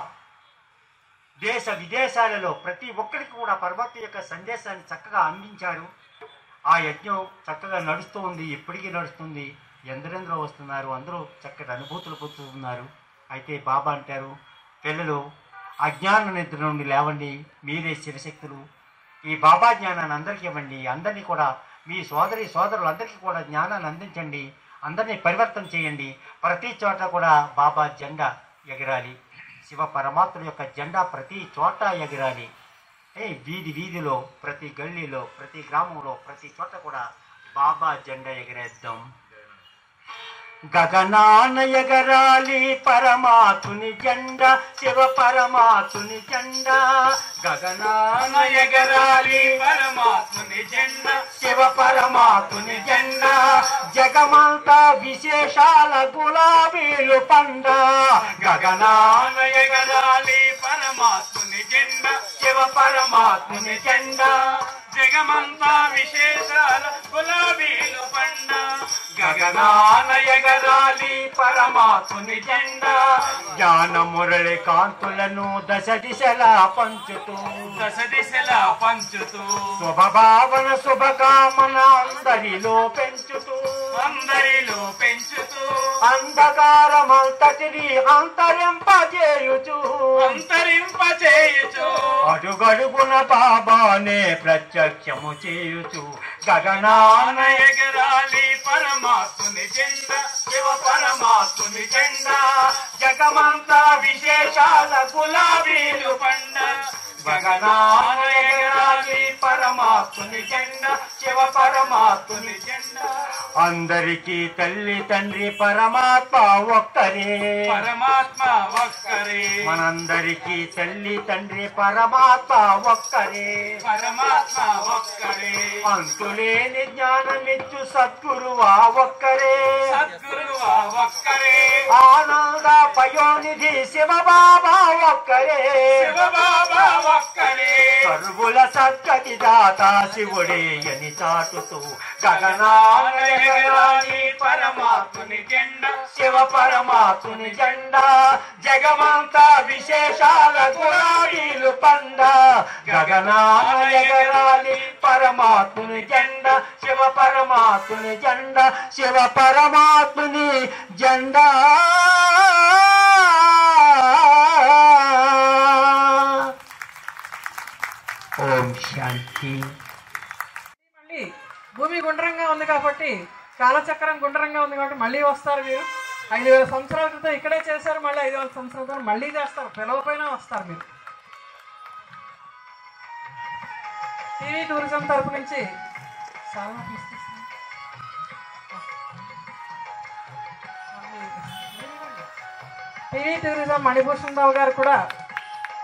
దేశ విదేశాలలో ప్రతి ఒక్కరికి కూడా పరమాత్మ యొక్క సందేశాన్ని చక్కగా అందించారు. ఆ యజ్ఞం చక్కగా నడుస్తూ ఉంది, ఇప్పటికీ నడుస్తుంది. ఎందరెందరో వస్తున్నారు, అందరూ చక్కటి అనుభూతులు పొందుతున్నారు. అయితే బాబా అంటారు, పిల్లలు అజ్ఞాన నిద్ర నుండి లేవండి, మీరే శివశక్తులు, ఈ బాబా జ్ఞానాన్ని అందరికీ ఇవ్వండి, అందరినీ కూడా మీ సోదరి సోదరులందరికీ కూడా జ్ఞానాన్ని అందించండి, అందరినీ పరివర్తన చేయండి. ప్రతి చోట కూడా బాబా జెండా ఎగరాలి, శివ పరమాత్మ యొక్క జెండా ప్రతి చోట ఎగరాలి. వీధి వీధిలో, ప్రతి గల్లీలో, ప్రతి గ్రామంలో, ప్రతి చోట కూడా బాబా జెండా ఎగరేద్దాం. గగనాన ఎగరాలి పరమాత్ముని జెండా, శివ పరమాత్ముని జెండా. గగనాన ఎగరాలి పరమాత్ముని జెండా, శివ పరమాత్ముని జెండా. జగమంతా విశేషాల గులాబీలు పండ. గగనాన ఎగరాలి పరమాత్ముని జెండా, శివ పరమాత్ముని జెండా. జగమంతా విశేషాల గులాబీలు పండ. గగనాన ఎగరాలి పరమాత్ముని జెండా. జ్ఞాన మురళి కాంతులను దశ దిశలా పంచుతూ, దశ దిశలా పంచుతూ. శుభభావన శుభకామన అందరిలో పెంచుతూ, అందరిలో పెంచుతూ. అంధకారమంతటిని అంతరింపజేయుచు, అంతరింపజేయుచు. అడుగడుగున బాబానే ప్రత్యక్షము చేయుచు. గగనాన ఎగరాలి పరమాత్ముని జెండా, శివ పరమాత్ముని జెండా. జగమంతా విశేషాల గులాబీలు పండ. గగనాన ఎగరాలి పరమాత్ముని జెండా, శివ పరమాత్ముని జెండా. అందరికీ తల్లి తండ్రి పరమాత్మ ఒక్కరే, పరమాత్మ ఒక్కరే. మనందరికీ తల్లి తండ్రి పరమాత్మ ఒక్కరే, పరమాత్మ ఒక్కరే. అంతులేని జ్ఞానమిచ్చు సద్గురువా ఒక్కరే, సద్గురువా ఒక్కరే. ఆనంద పయోనిధి శివ బాబా ఒక్కరే, శివ బాబా ఒక్కరే. సర్వుల సద్గతి దాత శివుడే అని చాటుతూ. గగనాన ఎగరాలి పరమాత్ముని జెండా, శివ పరమాత్ముని జెండా. జగమంతా విశేషాల గులాబీలు పండ. గగనాన ఎగరాలి పరమాత్ముని జెండా, శివ పరమాత్ముని జెండా. శివ పరమాత్ముని జెండా. ఓం శాంతి. మళ్ళీ భూమి గుండ్రంగా ఉంది కాబట్టి, కాలచక్రం గుండ్రంగా ఉంది కాబట్టి మళ్ళీ వస్తారు మీరు. 5000 సంవత్సరాల క్రితం ఇక్కడే చేశారు, మళ్ళీ 5000 సంవత్సరాల క్రితం మళ్ళీ చేస్తారు, పిలవపోయినా వస్తారు మీరు. టీవీ టూరిజం తరపు నుంచి టీవీ టూరిజం మణిభూషణ్ రావు గారు కూడా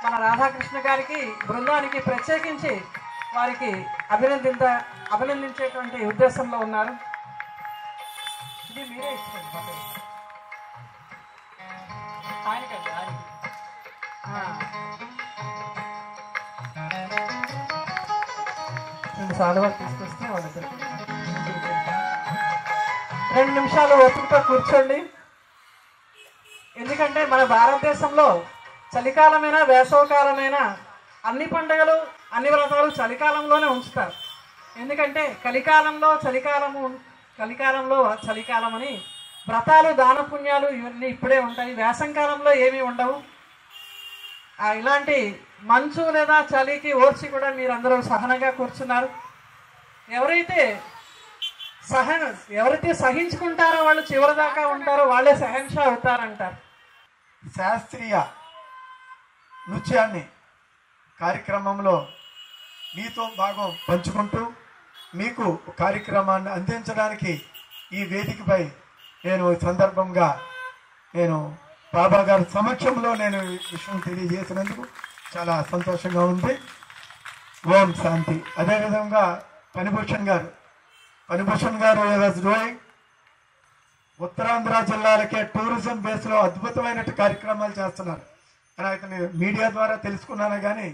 మన రాధాకృష్ణ గారికి బృందానికి ప్రత్యేకించి వారికి అభినందించేటువంటి ఉద్దేశంలో ఉన్నారు. ఇది మీరే ఇచ్చేది సాధువాలు తీసుకొస్తే వాళ్ళిద్దరికి 2 నిమిషాలు ఓపికతో కూర్చోండి. ఎందుకంటే మన భారతదేశంలో చలికాలమైనా వేసవకాలమైనా అన్ని పండుగలు అన్ని వ్రతాలు చలికాలంలోనే ఉంచుతారు. ఎందుకంటే కలికాలంలో చలికాలం అని వ్రతాలు దానపుణ్యాలు ఇవన్నీ ఇప్పుడే ఉంటాయి. వేసంకాలంలో ఏమీ ఉండవు. ఇలాంటి మంచు లేదా చలికి ఓర్చి కూడా మీరందరూ సహనంగా కూర్చున్నారు. ఎవరైతే సహించుకుంటారో వాళ్ళు చివరి దాకా ఉంటారో వాళ్ళే సహన్షా అవుతారంటారు. శాస్త్రీయ నృత్యాన్ని కార్యక్రమంలో మీతో భాగం పంచుకుంటూ మీకు కార్యక్రమాన్ని అందించడానికి ఈ వేదికపై నేను సందర్భంగా బాబా గారి సమక్షంలో నేను ఈ విషయం తెలియజేసినందుకు చాలా సంతోషంగా ఉంది. ఓం శాంతి. అదేవిధంగా పనిభూషణ్ గారు ఉత్తరాంధ్ర జిల్లాలకే టూరిజం బేస్లో అద్భుతమైన కార్యక్రమాలు చేస్తున్నారు. కానీ మీడియా ద్వారా తెలుసుకున్నాను. కానీ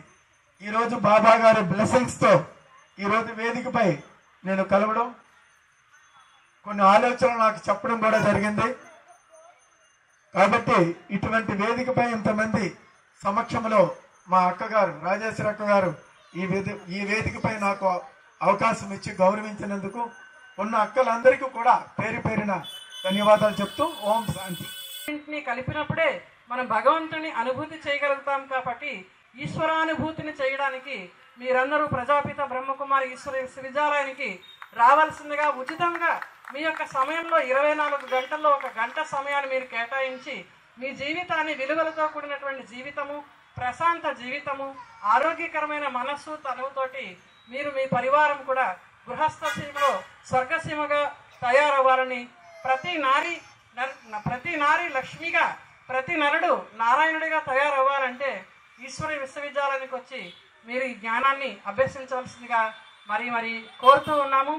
ఈరోజు బాబా గారి బ్లెస్సింగ్స్తో ఈరోజు వేదికపై నేను కలవడం, కొన్ని ఆలోచనలు నాకు చెప్పడం కూడా జరిగింది. కాబట్టి ఇటువంటి వేదికపై ఇంతమంది సమక్షంలో మా అక్కగారు రాజేశ్వరి అక్క గారు ఈ వేదికపై నాకు అవకాశం ఇచ్చి గౌరవించినందుకు ఉన్న అక్కలందరికీ కూడా పేరు పేరిన ధన్యవాదాలు చెప్తూ ఓం శాంతి. కలిపినప్పుడే మనం భగవంతుని అనుభూతి చేయగలుగుతాం. కాబట్టి ఈశ్వరానుభూతిని చేయడానికి మీరందరూ ప్రజాపిత బ్రహ్మకుమారి ఈశ్వర విద్యాలయానికి రావాల్సిందిగా ఉచితంగా మీ యొక్క సమయంలో 24 గంటల్లో 1 గంట సమయాన్ని మీరు కేటాయించి మీ జీవితాన్ని విలువలతో కూడినటువంటి జీవితము, ప్రశాంత జీవితము, ఆరోగ్యకరమైన మనస్సు తనువుతోటి మీరు మీ పరివారం కూడా గృహస్థ సీమలో స్వర్గసీమగా తయారవ్వాలని, ప్రతి నారి లక్ష్మిగా, ప్రతి నరుడు నారాయణుడిగా తయారవ్వాలంటే ఈశ్వరీయ విశ్వవిద్యాలయానికి వచ్చి మీరు ఈ జ్ఞానాన్ని అభ్యసించవలసిందిగా మరి కోరుతూ ఉన్నాము.